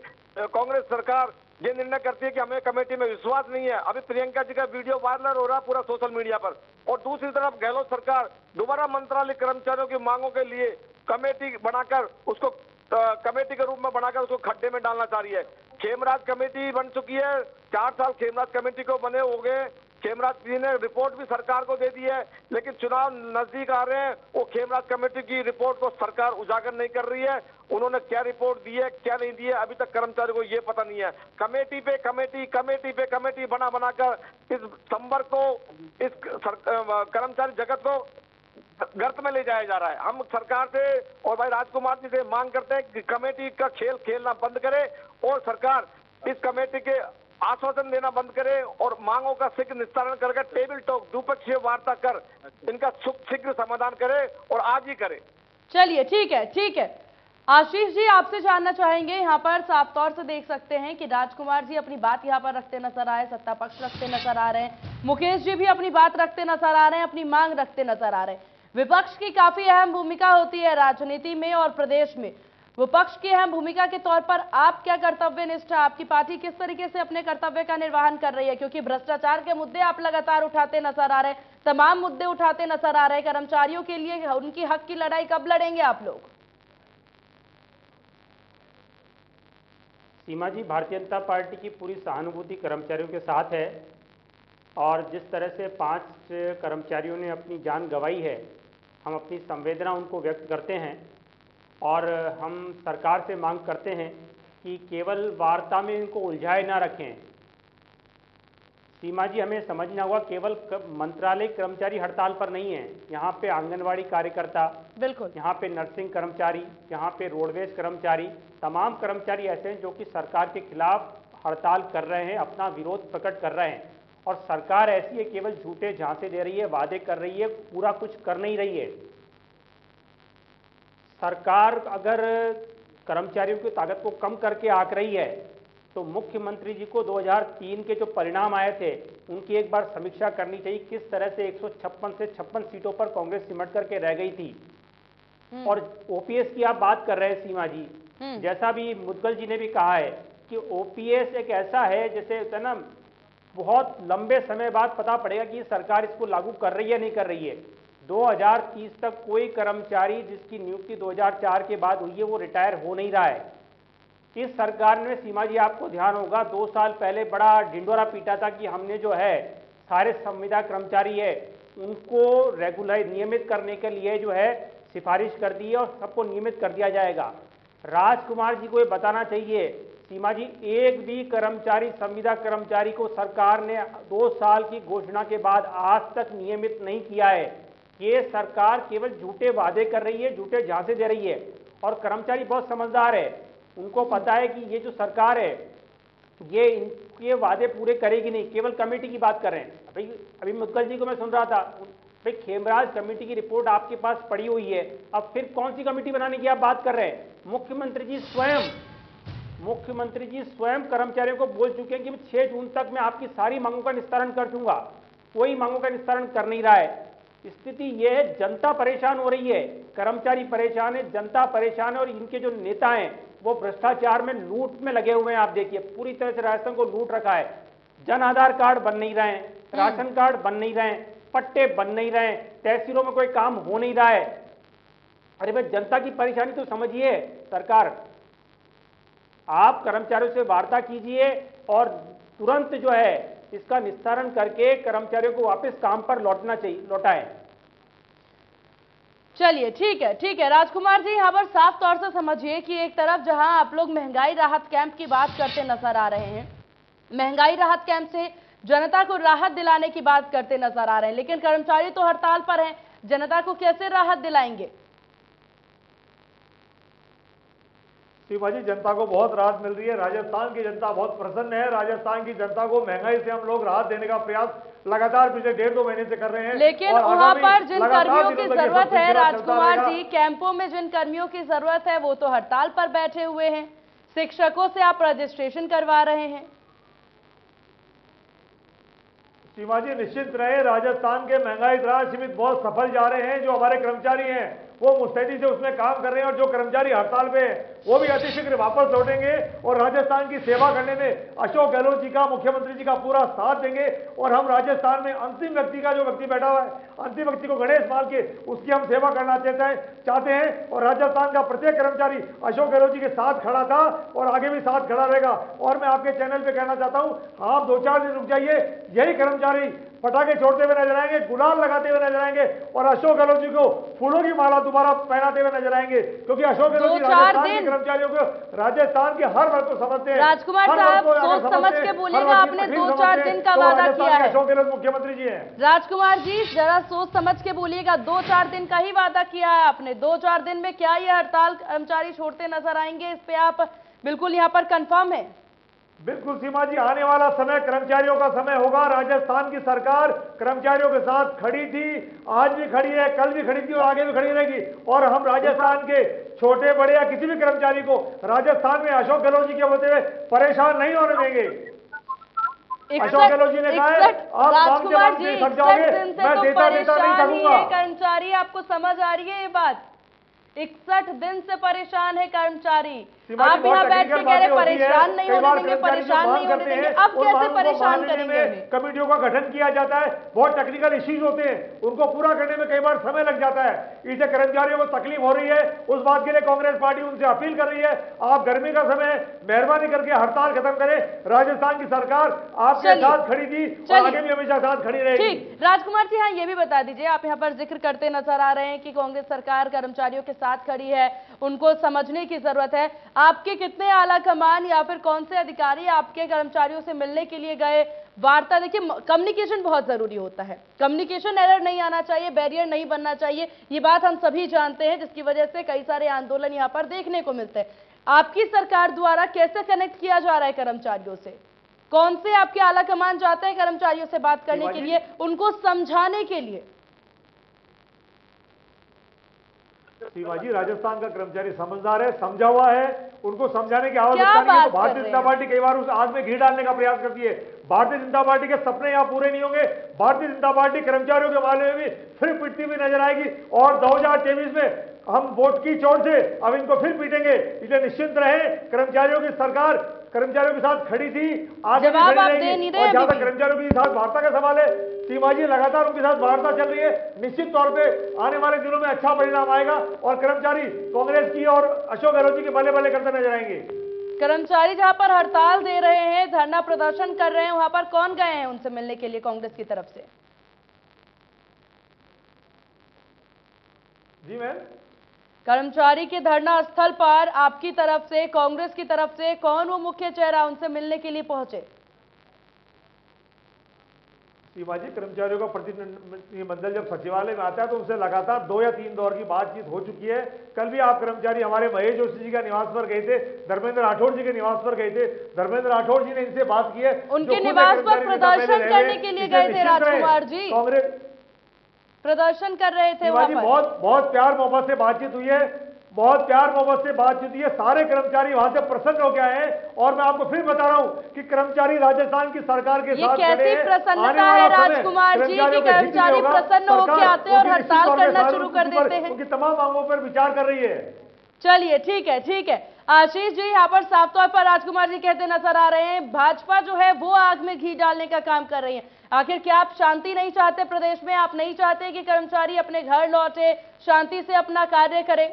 कांग्रेस सरकार ये निर्णय करती है कि हमें कमेटी में विश्वास नहीं है। अभी प्रियंका जी का वीडियो वायरल हो रहा है पूरा सोशल मीडिया पर, और दूसरी तरफ गहलोत सरकार दोबारा मंत्रालय कर्मचारियों की मांगों के लिए कमेटी बनाकर उसको कमेटी के रूप में बनाकर उसको खड्डे में डालना चाह रही है। खेमराज कमेटी बन चुकी है, 4 साल खेमराज कमेटी को बने हो गए। खेमराज जी ने रिपोर्ट भी सरकार को दे दी है, लेकिन चुनाव नजदीक आ रहे हैं, वो खेमराज कमेटी की रिपोर्ट को सरकार उजागर नहीं कर रही है। उन्होंने क्या रिपोर्ट दी है, क्या नहीं दी है, अभी तक कर्मचारी को ये पता नहीं है। कमेटी पे कमेटी बना बनाकर इस संवर को, इस कर्मचारी जगत को गर्त में ले जाया जा रहा है। हम सरकार से और भाई राजकुमार जी से मांग करते हैं कि कमेटी का खेल खेलना बंद करे और सरकार इस कमेटी के आश्वासन देना बंद करे और मांगों का शीघ्र निस्तारण करके टेबल टॉक, द्विपक्षीय वार्ता कर इनका शीघ्र समाधान करे और आज ही करे। चलिए ठीक है। आशीष जी, आपसे जानना चाहेंगे, यहाँ पर साफ तौर से देख सकते हैं कि राजकुमार जी अपनी बात यहाँ पर रखते नजर आए, सत्ता पक्ष रखते नजर आ रहे हैं, मुकेश जी भी अपनी बात रखते नजर आ रहे हैं, अपनी मांग रखते नजर आ रहे हैं। विपक्ष की काफी अहम भूमिका होती है राजनीति में और प्रदेश में। विपक्ष की अहम भूमिका के तौर पर आप क्या कर्तव्यनिष्ठ है, आपकी पार्टी किस तरीके से अपने कर्तव्य का निर्वहन कर रही है? क्योंकि भ्रष्टाचार के मुद्दे आप लगातार उठाते नजर आ रहे हैं, तमाम मुद्दे उठाते नजर आ रहे हैं। कर्मचारियों के लिए उनकी हक की लड़ाई कब लड़ेंगे आप लोग? सीमा जी, भारतीय जनता पार्टी की पूरी सहानुभूति कर्मचारियों के साथ है और जिस तरह से 5 कर्मचारियों ने अपनी जान गंवाई है, हम अपनी संवेदना उनको व्यक्त करते हैं और हम सरकार से मांग करते हैं कि केवल वार्ता में इनको उलझाए ना रखें। सीमा जी, हमें समझना होगा केवल मंत्रालय कर्मचारी हड़ताल पर नहीं है, यहाँ पे आंगनवाड़ी कार्यकर्ता, बिल्कुल, यहाँ पे नर्सिंग कर्मचारी, यहाँ पे रोडवेज कर्मचारी, तमाम कर्मचारी ऐसे हैं जो कि सरकार के खिलाफ हड़ताल कर रहे हैं, अपना विरोध प्रकट कर रहे हैं। और सरकार ऐसी है, केवल झूठे झांसे दे रही है, वादे कर रही है, पूरा कुछ कर नहीं रही है। सरकार अगर कर्मचारियों की ताकत को कम करके आंक रही है तो मुख्यमंत्री जी को 2003 के जो परिणाम आए थे उनकी एक बार समीक्षा करनी चाहिए। किस तरह से 156 से 56 सीटों पर कांग्रेस सिमट करके रह गई थी। और ओपीएस की आप बात कर रहे हैं सीमा जी, जैसा भी मुदगल जी ने भी कहा है कि ओपीएस एक ऐसा है जैसे होता है ना, बहुत लंबे समय बाद पता पड़ेगा कि सरकार इसको लागू कर रही है नहीं कर रही है। 2030 तक कोई कर्मचारी जिसकी नियुक्ति 2004 के बाद हुई है वो रिटायर हो नहीं रहा है। इस सरकार ने, सीमा जी आपको ध्यान होगा, 2 साल पहले बड़ा ढिंडोरा पीटा था कि हमने जो है सारे संविदा कर्मचारी है उनको रेगुलर नियमित करने के लिए जो है सिफारिश कर दी है और सबको नियमित कर दिया जाएगा। राजकुमार जी को ये बताना चाहिए सीमा जी, एक भी कर्मचारी, संविदा कर्मचारी को सरकार ने 2 साल की घोषणा के बाद आज तक नियमित नहीं किया है। ये सरकार केवल झूठे वादे कर रही है, झूठे झांसे दे रही है। और कर्मचारी बहुत समझदार है, उनको पता है कि ये जो सरकार है ये इनके वादे पूरे करेगी नहीं, केवल कमेटी की बात कर रहे हैं। अभी मुद्गल जी को मैं सुन रहा था, भाई खेमराज कमेटी की रिपोर्ट आपके पास पड़ी हुई है, अब फिर कौन सी कमेटी बनाने की आप बात कर रहे हैं? मुख्यमंत्री जी स्वयं कर्मचारियों को बोल चुके हैं कि 6 जून तक मैं आपकी सारी मांगों का निस्तारण कर दूंगा। कोई मांगों का निस्तारण कर नहीं रहा है। स्थिति यह है, जनता परेशान हो रही है, कर्मचारी परेशान है, जनता परेशान है, और इनके जो नेता हैं वो भ्रष्टाचार में, लूट में लगे हुए हैं। आप देखिए पूरी तरह से राजस्थान को लूट रखा है। जन आधार कार्ड बन नहीं रहे हैं, राशन कार्ड बन नहीं रहे हैं, पट्टे बन नहीं रहे हैं, तहसीलों में कोई काम हो नहीं रहा है। अरे भाई, जनता की परेशानी तो समझिए। सरकार, आप कर्मचारियों से वार्ता कीजिए और तुरंत जो है इसका निस्तारण करके कर्मचारियों को वापस काम पर लौटाएं। चलिए ठीक है राजकुमार जी, यहाँ पर साफ तौर से समझिए कि एक तरफ जहां आप लोग महंगाई राहत कैंप की बात करते नजर आ रहे हैं, महंगाई राहत कैंप से जनता को राहत दिलाने की बात करते नजर आ रहे हैं, लेकिन कर्मचारी तो हड़ताल पर हैं, जनता को कैसे राहत दिलाएंगे? शिवाजी, जनता को बहुत राहत मिल रही है। राजस्थान की जनता बहुत प्रसन्न है। राजस्थान की जनता को महंगाई से हम लोग राहत देने का प्रयास लगातार पिछले 1.5-2 महीने से कर रहे हैं। लेकिन वहां पर जिन कर्मियों की जरूरत है राजकुमार जी, कैंपों में जिन कर्मियों की जरूरत है वो तो हड़ताल पर बैठे हुए हैं। शिक्षकों से आप रजिस्ट्रेशन करवा रहे हैं। शिवाजी, निश्चित रहे, राजस्थान के महंगाई राहत शिविर बहुत सफल जा रहे हैं। जो हमारे कर्मचारी हैं वो मुस्तैदी से उसमें काम कर रहे हैं, और जो कर्मचारी हड़ताल पे हैं वो भी अतिशीघ्र वापस लौटेंगे और राजस्थान की सेवा करने में अशोक गहलोत जी का, मुख्यमंत्री जी का पूरा साथ देंगे। और हम राजस्थान में अंतिम व्यक्ति का, जो व्यक्ति बैठा हुआ है, अंतिम व्यक्ति को गणेश मान के उसकी हम सेवा करना चाहते हैं। और राजस्थान का प्रत्येक कर्मचारी अशोक गहलोत जी के साथ खड़ा था और आगे भी साथ खड़ा रहेगा। और मैं आपके चैनल पे कहना चाहता हूं, आप 2-4 दिन रुक जाइए, यही कर्मचारी पटाखे छोड़ते हुए नजर आएंगे, गुलाल लगाते हुए नजर आएंगे और अशोक गहलोत जी को फूलों की माला दोबारा पहनाते हुए नजर आएंगे, क्योंकि अशोक गहलोत जी राजस्थान के कर्मचारियों को, राजस्थान के हर वर्ग को समझते हैं। राजकुमार साहब, सोच समझ के बोलिएगा, आपने 2-4 दिन का वादा किया है। अशोक गहलोत मुख्यमंत्री जी हैं। राजकुमार जी, जरा सोच समझ के बोलिएगा, 2-4 दिन का ही वादा किया है आपने। 2-4 दिन में क्या ये हड़ताल कर्मचारी छोड़ते नजर आएंगे? इस पे आप बिल्कुल यहाँ पर कंफर्म है? बिल्कुल सीमा जी, आने वाला समय कर्मचारियों का समय होगा। राजस्थान की सरकार कर्मचारियों के साथ खड़ी थी, आज भी खड़ी है, कल भी खड़ी थी और आगे भी खड़ी रहेगी। और हम राजस्थान के छोटे बड़े या किसी भी कर्मचारी को राजस्थान में अशोक गहलोत जी के होते हुए परेशान नहीं होने देंगे। अशोक गहलोत जी ने कहा है, आप राजकुमार जी, 61 दिन से तो परेशान ही है कर्मचारी, आपको समझ आ रही है ये बात? 61 दिन से परेशान है कर्मचारी। आप यहाँ बैठ के कह रहे परेशान नहीं होने देंगे, परेशान नहीं होने देंगे, अब कैसे परेशान करेंगे? कमेटियों का गठन किया जाता है, बहुत टेक्निकल इश्यूज होते हैं, उनको पूरा करने में कई बार समय लग जाता है। इससे कर्मचारियों को तकलीफ हो रही है, उस बात के लिए कांग्रेस पार्टी उनसे अपील कर रही है, आप गर्मी का समय मेहरबानी करके हड़ताल खत्म करें। राजस्थान की सरकार आपके साथ खड़ी थी और आगे भी हमेशा साथ खड़ी रहेगी। ठीक, राजकुमार जी, हाँ ये भी बता दीजिए, आप यहाँ पर जिक्र करते नजर आ रहे हैं कि कांग्रेस सरकार कर्मचारियों के साथ खड़ी है, उनको समझने की जरूरत है। आपके कितने आला कमान या फिर कौन से अधिकारी आपके कर्मचारियों से मिलने के लिए गए? वार्ता, देखिए कम्युनिकेशन बहुत जरूरी होता है, कम्युनिकेशन एरर नहीं आना चाहिए, बैरियर नहीं बनना चाहिए, ये बात हम सभी जानते हैं, जिसकी वजह से कई सारे आंदोलन यहाँ पर देखने को मिलते हैं। आपकी सरकार द्वारा कैसे कनेक्ट किया जा रहा है कर्मचारियों से? कौन से आपके आला कमान जाते हैं कर्मचारियों से बात करने के लिए, उनको समझाने के लिए? शिवाजी, राजस्थान का कर्मचारी समझदार है, समझा हुआ है, उनको समझाने की आवश्यकता नहीं है। तो भारतीय जनता पार्टी कई बार उस आग में घी डालने का प्रयास करती है। भारतीय जनता पार्टी के सपने यहाँ पूरे नहीं होंगे। भारतीय जनता पार्टी कर्मचारियों के मामले में भी फिर पिटती हुई नजर आएगी और 2023 में हम वोट की चोट से अब इनको फिर पीटेंगे। इसलिए निश्चिंत रहे, कर्मचारियों की सरकार कर्मचारियों के साथ खड़ी थी, आगे भी खड़ी रहेगी। और जहां तक कर्मचारियों के साथ वार्ता का सवाल है, सीमाजी लगातार उनके साथ वार्ता चल रही है। निश्चित तौर पे आने वाले दिनों में अच्छा परिणाम आएगा और कर्मचारी कांग्रेस की और अशोक गहलोत जी के बल्ले बल्ले करते नजर आएंगे। कर्मचारी जहां पर हड़ताल दे रहे हैं, धरना प्रदर्शन कर रहे हैं, वहां पर कौन गए हैं उनसे मिलने के लिए कांग्रेस की तरफ से? जी मैम, कर्मचारी के धरना स्थल पर आपकी तरफ से, कांग्रेस की तरफ से कौन वो मुख्य चेहरा उनसे मिलने के लिए पहुंचे? सीमा जी, कर्मचारियों का प्रतिनिधिमंडल जब सचिवालय में आता है तो उनसे लगातार 2 या 3 दौर की बातचीत हो चुकी है। कल भी आप कर्मचारी हमारे महेश जोशी जी का निवास पर गए थे, धर्मेंद्र राठौड़ जी के निवास पर गए थे, धर्मेंद्र राठौड़ जी ने इनसे बात की है। उनके निवास पर प्रदर्शन करने के लिए गए थे राजकुमार जी, कांग्रेस प्रदर्शन कर रहे थे वहां पर। बहुत बहुत प्यार मोहब्बत से बातचीत हुई है, बहुत प्यार मोहब्बत से बातचीत हुई है। सारे कर्मचारी वहां से प्रसन्न हो गए हैं और मैं आपको फिर बता रहा हूं कि कर्मचारी राजस्थान की सरकार के साथ ये कैसी प्रसन्नता है राजकुमार जी कि कर्मचारी प्रसन्न होकर आते हैं और हड़ताल करना शुरू कर देते हैं। उनकी तमाम मांगों पर विचार कर रही है। चलिए ठीक है, ठीक है। आशीष जी, यहाँ पर साफ तौर पर राजकुमार जी कहते नजर आ रहे हैं भाजपा जो है वो आग में घी डालने का काम कर रही है। आखिर क्या आप शांति नहीं चाहते प्रदेश में? आप नहीं चाहते कि कर्मचारी अपने घर लौटे, शांति से अपना कार्य करें?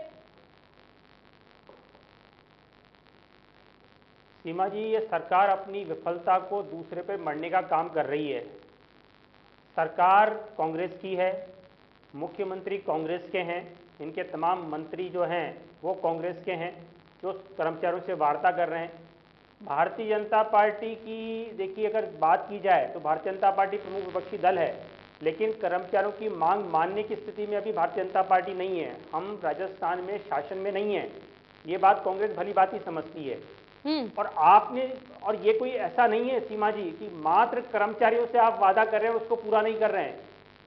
सीमा जी, ये सरकार अपनी विफलता को दूसरे पे मढ़ने का काम कर रही है। सरकार कांग्रेस की है, मुख्यमंत्री कांग्रेस के हैं, इनके तमाम मंत्री जो हैं वो कांग्रेस के हैं जो कर्मचारियों से वार्ता कर रहे हैं। भारतीय जनता पार्टी की देखिए अगर बात की जाए तो भारतीय जनता पार्टी प्रमुख विपक्षी दल है, लेकिन कर्मचारियों की मांग मानने की स्थिति में अभी भारतीय जनता पार्टी नहीं है। हम राजस्थान में शासन में नहीं है, ये बात कांग्रेस भली बात ही समझती है। और ये कोई ऐसा नहीं है सीमा जी कि मात्र कर्मचारियों से आप वादा कर रहे हैं उसको पूरा नहीं कर रहे हैं।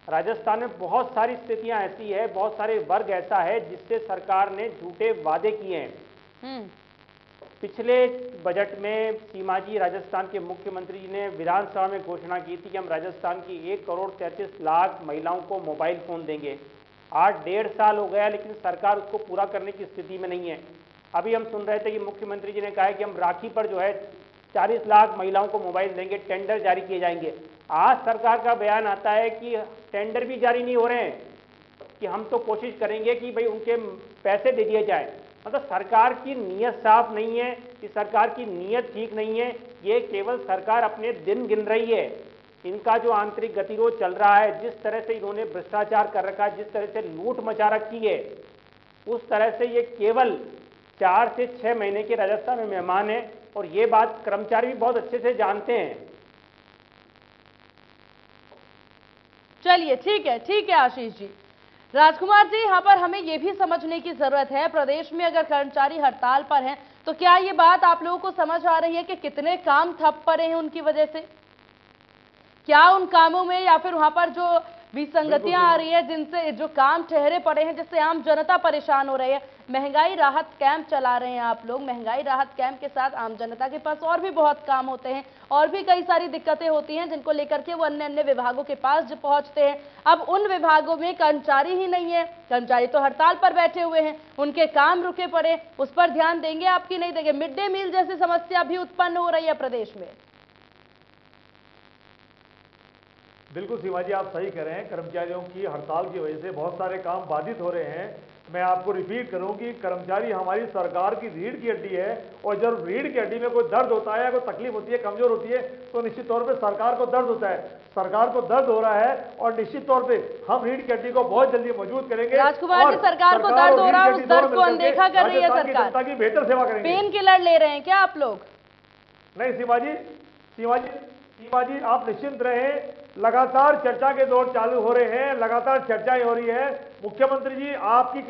राजस्थान में बहुत सारी स्थितियां ऐसी है, बहुत सारे वर्ग ऐसा है जिससे सरकार ने झूठे वादे किए हैं। पिछले बजट में सीमा जी राजस्थान के मुख्यमंत्री जी ने विधानसभा में घोषणा की थी कि हम राजस्थान की 1,33,00,000 महिलाओं को मोबाइल फोन देंगे। आज 1.5 साल हो गया लेकिन सरकार उसको पूरा करने की स्थिति में नहीं है। अभी हम सुन रहे थे कि मुख्यमंत्री जी ने कहा है कि हम राखी पर जो है 40 लाख महिलाओं को मोबाइल देंगे, टेंडर जारी किए जाएंगे। आज सरकार का बयान आता है कि टेंडर भी जारी नहीं हो रहे हैं, कि हम तो कोशिश करेंगे कि भाई उनके पैसे दे दिए जाए। मतलब सरकार की नीयत साफ नहीं है, कि सरकार की नीयत ठीक नहीं है। ये केवल सरकार अपने दिन गिन रही है। इनका जो आंतरिक गतिरोध चल रहा है, जिस तरह से इन्होंने भ्रष्टाचार कर रखा है, जिस तरह से लूट मचा रखी है, उस तरह से ये केवल 4 से 6 महीने के राजस्थान में मेहमान है और ये बात कर्मचारी भी बहुत अच्छे से जानते हैं। चलिए ठीक है आशीष जी। राजकुमार जी, यहाँ पर हमें यह भी समझने की जरूरत है, प्रदेश में अगर कर्मचारी हड़ताल पर हैं तो क्या ये बात आप लोगों को समझ आ रही है कि कितने काम ठप पड़े हैं उनकी वजह से? क्या उन कामों में या फिर वहां पर जो विसंगतियां आ रही है, जिनसे जो काम ठहरे पड़े हैं, जिससे आम जनता परेशान हो रही है? महंगाई राहत कैंप चला रहे हैं आप लोग, महंगाई राहत कैंप के साथ आम जनता के पास और भी बहुत काम होते हैं और भी कई सारी दिक्कतें होती हैं जिनको लेकर के वो अन्य अन्य विभागों के पास जो पहुंचते हैं। अब उन विभागों में कर्मचारी ही नहीं है, कर्मचारी तो हड़ताल पर बैठे हुए हैं, उनके काम रुके पड़े, उस पर ध्यान देंगे आपकी नहीं देंगे? मिड डे मील जैसी समस्या भी उत्पन्न हो रही है प्रदेश में। बिल्कुल सीमा जी, आप सही कह रहे हैं। कर्मचारियों की हड़ताल की वजह से बहुत सारे काम बाधित हो रहे हैं। मैं आपको रिपीट करूं कि कर्मचारी हमारी सरकार की रीढ़ की हड्डी है और जब रीढ़ की हड्डी में कोई दर्द होता है, कोई तकलीफ होती है, कमजोर होती है, तो निश्चित तौर पे सरकार को दर्द होता है। सरकार को दर्द हो रहा है और निश्चित तौर पे हम रीढ़ की हड्डी को बहुत जल्दी मजबूत करेंगे। राजकुमार जी, सरकार को दर्द हो रहा है, उस दर्द को अनदेखा कर रही है सरकार, जनता की बेहतर सेवा करेंगे। पेन किलर ले रहे हैं क्या आप लोग? नहीं सीमा जी आप निश्चिंत रहें, लगातार चर्चा के दौर चालू हो रहे हैं, लगातार चर्चाएं हो रही है। मुख्यमंत्री जी आपकी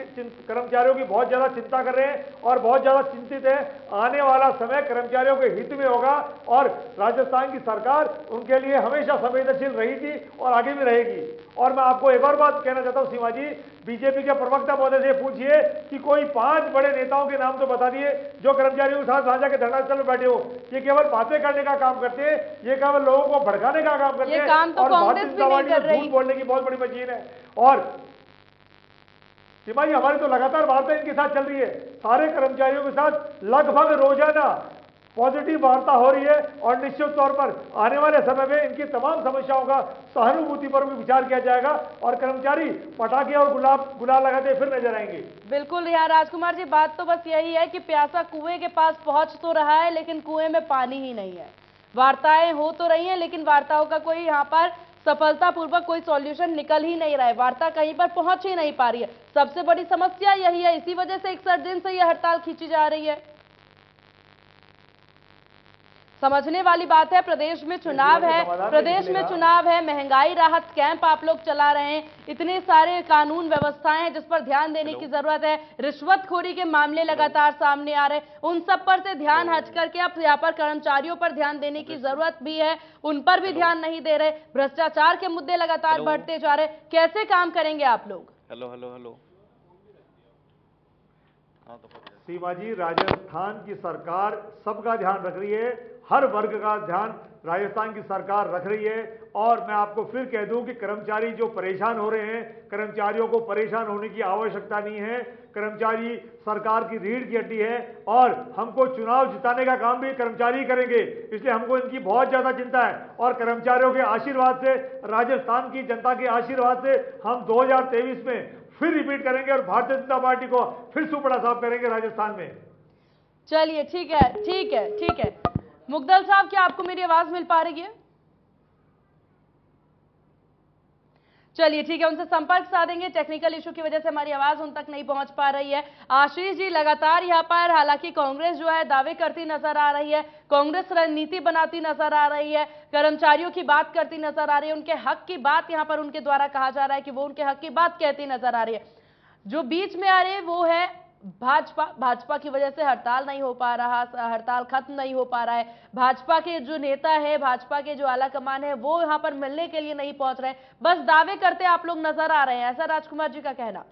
कर्मचारियों की बहुत ज्यादा चिंता कर रहे हैं और बहुत ज्यादा चिंतित है। आने वाला समय कर्मचारियों के हित में होगा और राजस्थान की सरकार उनके लिए हमेशा संवेदनशील रही थी और आगे भी रहेगी। और मैं आपको एक और बात कहना चाहता हूं सीमा जी, बीजेपी के प्रवक्ता महोदय से पूछिए कि कोई 5 बड़े नेताओं के नाम तो बता दिए जो कर्मचारियों के साथ साझा के धरनास्थल में बैठे हो। ये केवल बातें करने का काम करते हैं, ये केवल लोगों को भड़काने का काम करते हैं तो और कांग्रेस भी नहीं कर रही। झूठ बोलने की बहुत बड़ी मशीन है। और सीमा जी हमारी तो लगातार वार्ता इनके साथ चल रही है, सारे कर्मचारियों के साथ लगभग रोजाना पॉजिटिव वार्ता हो रही है और निश्चित तौर पर आने वाले समय में इनकी तमाम समस्याओं का सहानुभूति पर भी विचार किया जाएगा और कर्मचारी पटाखे और गुलाल लगाते फिर नजर आएंगे। बिल्कुल यार राजकुमार जी, बात तो बस यही है कि प्यासा कुएं के पास पहुंच तो रहा है लेकिन कुएं में पानी ही नहीं है। वार्ताएं हो तो रही हैं लेकिन वार्ताओं का कोई यहाँ पर सफलतापूर्वक कोई सॉल्यूशन निकल ही नहीं रहा है, वार्ता कहीं पर पहुंच ही नहीं पा रही है। सबसे बड़ी समस्या यही है, इसी वजह से 61 दिन से यह हड़ताल खींची जा रही है। समझने वाली बात है। प्रदेश में चुनाव है, प्रदेश में चुनाव है, महंगाई राहत कैंप आप लोग चला रहे हैं, इतने सारे कानून व्यवस्थाएं हैं जिस पर ध्यान देने की जरूरत है, रिश्वतखोरी के मामले लगातार सामने आ रहे हैं, उन सब पर से ध्यान हट करके अब यहाँ पर कर्मचारियों पर ध्यान देने की जरूरत भी है, उन पर भी ध्यान नहीं दे रहे, भ्रष्टाचार के मुद्दे लगातार बढ़ते जा रहे, कैसे काम करेंगे आप लोग? Hello hello hello. Seema ji, Rajasthan की सरकार सबका ध्यान रख रही है, हर वर्ग का ध्यान राजस्थान की सरकार रख रही है। और मैं आपको फिर कह दूं कि कर्मचारी जो परेशान हो रहे हैं, कर्मचारियों को परेशान होने की आवश्यकता नहीं है। कर्मचारी सरकार की रीढ़ की हड्डी है और हमको चुनाव जिताने का काम भी कर्मचारी करेंगे, इसलिए हमको इनकी बहुत ज्यादा चिंता है। और कर्मचारियों के आशीर्वाद से, राजस्थान की जनता के आशीर्वाद से हम 2023 में फिर रिपीट करेंगे और भारतीय जनता पार्टी को फिर सुपड़ा साफ करेंगे राजस्थान में। चलिए ठीक है, ठीक है, ठीक है। मुग्दल साहब, क्या आपको मेरी आवाज मिल पा रही है? चलिए ठीक है, उनसे संपर्क साधेंगे। टेक्निकल इशू की वजह से हमारी आवाज उन तक नहीं पहुंच पा रही है। आशीष जी, लगातार यहाँ पर हालांकि कांग्रेस जो है दावे करती नजर आ रही है, कांग्रेस रणनीति बनाती नजर आ रही है, कर्मचारियों की बात करती नजर आ रही है, उनके हक की बात यहाँ पर उनके द्वारा कहा जा रहा है कि वो उनके हक की बात कहती नजर आ रही है। जो बीच में आ रहे वो है भाजपा की वजह से हड़ताल नहीं हो पा रहा, हड़ताल खत्म नहीं हो पा रहा है, भाजपा के जो नेता है, भाजपा के जो आला कमान है वो यहां पर मिलने के लिए नहीं पहुंच रहे, बस दावे करते आप लोग नजर आ रहे हैं, ऐसा राजकुमार जी का कहना।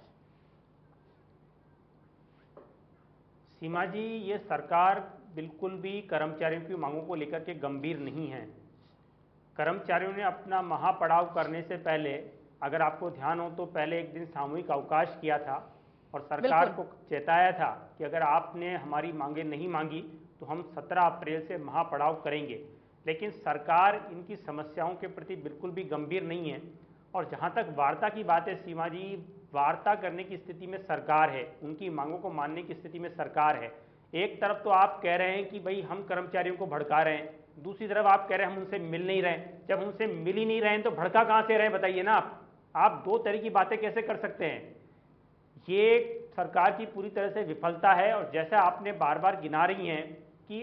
सीमा जी, ये सरकार बिल्कुल भी कर्मचारियों की मांगों को लेकर के गंभीर नहीं है। कर्मचारियों ने अपना महापड़ाव करने से पहले, अगर आपको ध्यान हो तो पहले एक दिन सामूहिक अवकाश किया था और सरकार को चेताया था कि अगर आपने हमारी मांगें नहीं मांगी तो हम 17 अप्रैल से महापड़ाव करेंगे। लेकिन सरकार इनकी समस्याओं के प्रति बिल्कुल भी गंभीर नहीं है। और जहाँ तक वार्ता की बात है सीमा जी, वार्ता करने की स्थिति में सरकार है, उनकी मांगों को मानने की स्थिति में सरकार है। एक तरफ तो आप कह रहे हैं कि भाई हम कर्मचारियों को भड़का रहे हैं, दूसरी तरफ आप कह रहे हैं हम उनसे मिल नहीं रहे। जब उनसे मिल ही नहीं रहे हैं तो भड़का कहाँ से रहे, बताइए ना आप दो तरह की बातें कैसे कर सकते हैं? ये सरकार की पूरी तरह से विफलता है। और जैसा आपने बार बार गिना रही हैं कि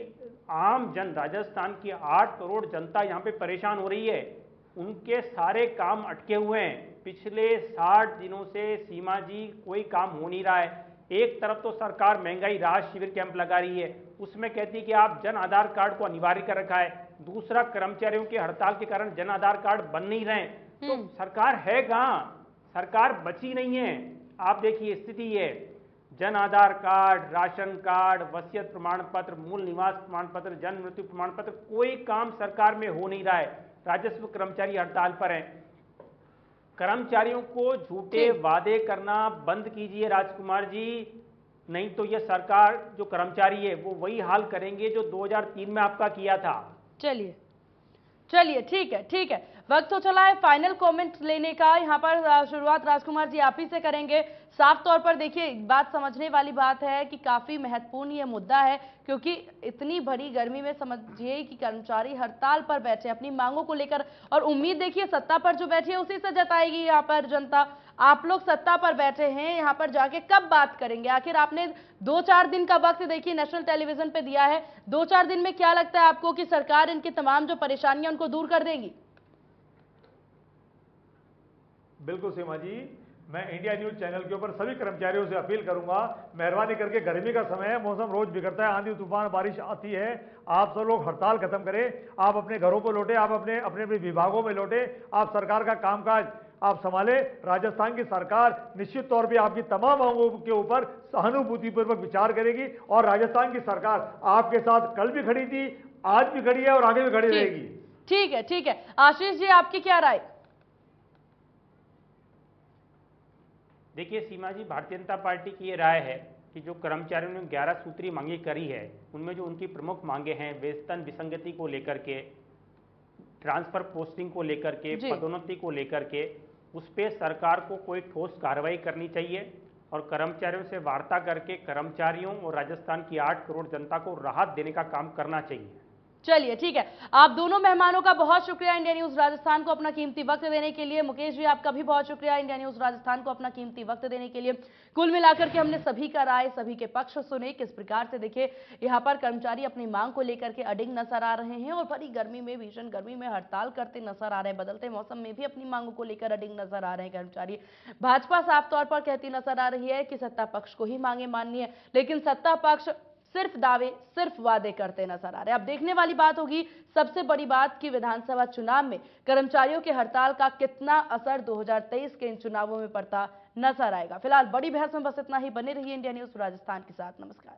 आम जन, राजस्थान की 8 करोड़ जनता यहाँ पे परेशान हो रही है, उनके सारे काम अटके हुए हैं। पिछले 60 दिनों से सीमा जी कोई काम हो नहीं रहा है। एक तरफ तो सरकार महंगाई राहत शिविर कैंप लगा रही है, उसमें कहती है कि आप जन आधार कार्ड को अनिवार्य कर रखा है, दूसरा कर्मचारियों की हड़ताल के कारण जन आधार कार्ड बन नहीं रहे। तो सरकार है कहाँ? सरकार बची नहीं है। आप देखिए स्थिति है, Jan Aadhaar card, ration card, वसीयत प्रमाण पत्र, मूल निवास प्रमाण पत्र, जन्म मृत्यु प्रमाण पत्र, कोई काम सरकार में हो नहीं रहा है। राजस्व कर्मचारी हड़ताल पर हैं। कर्मचारियों को झूठे वादे करना बंद कीजिए राजकुमार जी, नहीं तो यह सरकार, जो कर्मचारी है वो वही हाल करेंगे जो 2003 में आपका किया था। चलिए चलिए ठीक है, ठीक है, वक्त तो चला है फाइनल कमेंट लेने का। यहाँ पर शुरुआत राजकुमार जी आप ही से करेंगे। साफ तौर पर देखिए, बात समझने वाली बात है कि काफी महत्वपूर्ण ये मुद्दा है, क्योंकि इतनी भरी गर्मी में समझिए कि कर्मचारी हड़ताल पर बैठे अपनी मांगों को लेकर, और उम्मीद देखिए सत्ता पर जो बैठी है उसी से जताएगी यहाँ पर जनता। आप लोग सत्ता पर बैठे हैं, यहाँ पर जाके कब बात करेंगे? आखिर आपने 2-4 दिन का वक्त देखिए नेशनल टेलीविजन पे दिया है, 2-4 दिन में क्या लगता है आपको कि सरकार इनकी तमाम जो परेशानियां उनको दूर कर देगी? बिल्कुल सीमा जी, मैं इंडिया न्यूज चैनल के ऊपर सभी कर्मचारियों से अपील करूंगा, मेहरबानी करके गर्मी का समय है, मौसम रोज बिगड़ता है, आंधी तूफान बारिश आती है, आप सब लोग हड़ताल खत्म करें, आप अपने घरों को लौटे, आप अपने अपने विभागों में लौटे, आप सरकार का कामकाज आप संभाले। राजस्थान की सरकार निश्चित तौर पे आपकी तमाम मांगों के ऊपर सहानुभूतिपूर्वक विचार करेगी और राजस्थान की सरकार आपके साथ कल भी खड़ी थी, आज भी खड़ी है और आगे भी खड़ी रहेगी। ठीक है, ठीक है। आशीष जी, आपकी क्या राय? देखिए सीमा जी, भारतीय जनता पार्टी की ये राय है कि जो कर्मचारियों ने 11 सूत्री मांगे करी है, उनमें जो उनकी प्रमुख मांगे हैं, वेतन विसंगति को लेकर के, ट्रांसफर पोस्टिंग को लेकर के, पदोन्नति को लेकर के, उस पर सरकार को कोई ठोस कार्रवाई करनी चाहिए और कर्मचारियों से वार्ता करके कर्मचारियों और राजस्थान की 8 करोड़ जनता को राहत देने का काम करना चाहिए। चलिए ठीक है, आप दोनों मेहमानों का बहुत शुक्रिया इंडिया न्यूज राजस्थान को अपना कीमती वक्त देने के लिए। मुकेश जी आपका भी बहुत शुक्रिया इंडिया न्यूज राजस्थान को अपना कीमती वक्त देने के लिए। कुल मिलाकर के हमने सभी का राय, सभी के पक्ष सुने। किस प्रकार से देखिए यहाँ पर कर्मचारी अपनी मांग को लेकर के अडिग नजर आ रहे हैं और भरी गर्मी में, भीषण गर्मी में हड़ताल करते नजर आ रहे हैं। बदलते मौसम में भी अपनी मांगों को लेकर अडिग नजर आ रहे हैं कर्मचारी। भाजपा साफ तौर पर कहती नजर आ रही है कि सत्ता पक्ष को ही मांगे माननी है, लेकिन सत्ता पक्ष सिर्फ दावे, सिर्फ वादे करते नजर आ रहे हैं। अब देखने वाली बात होगी, सबसे बड़ी बात कि विधानसभा चुनाव में कर्मचारियों के हड़ताल का कितना असर 2023 के इन चुनावों में पड़ता नजर आएगा। फिलहाल बड़ी बहस में बस इतना ही। बने रहिए इंडिया न्यूज राजस्थान के साथ। नमस्कार।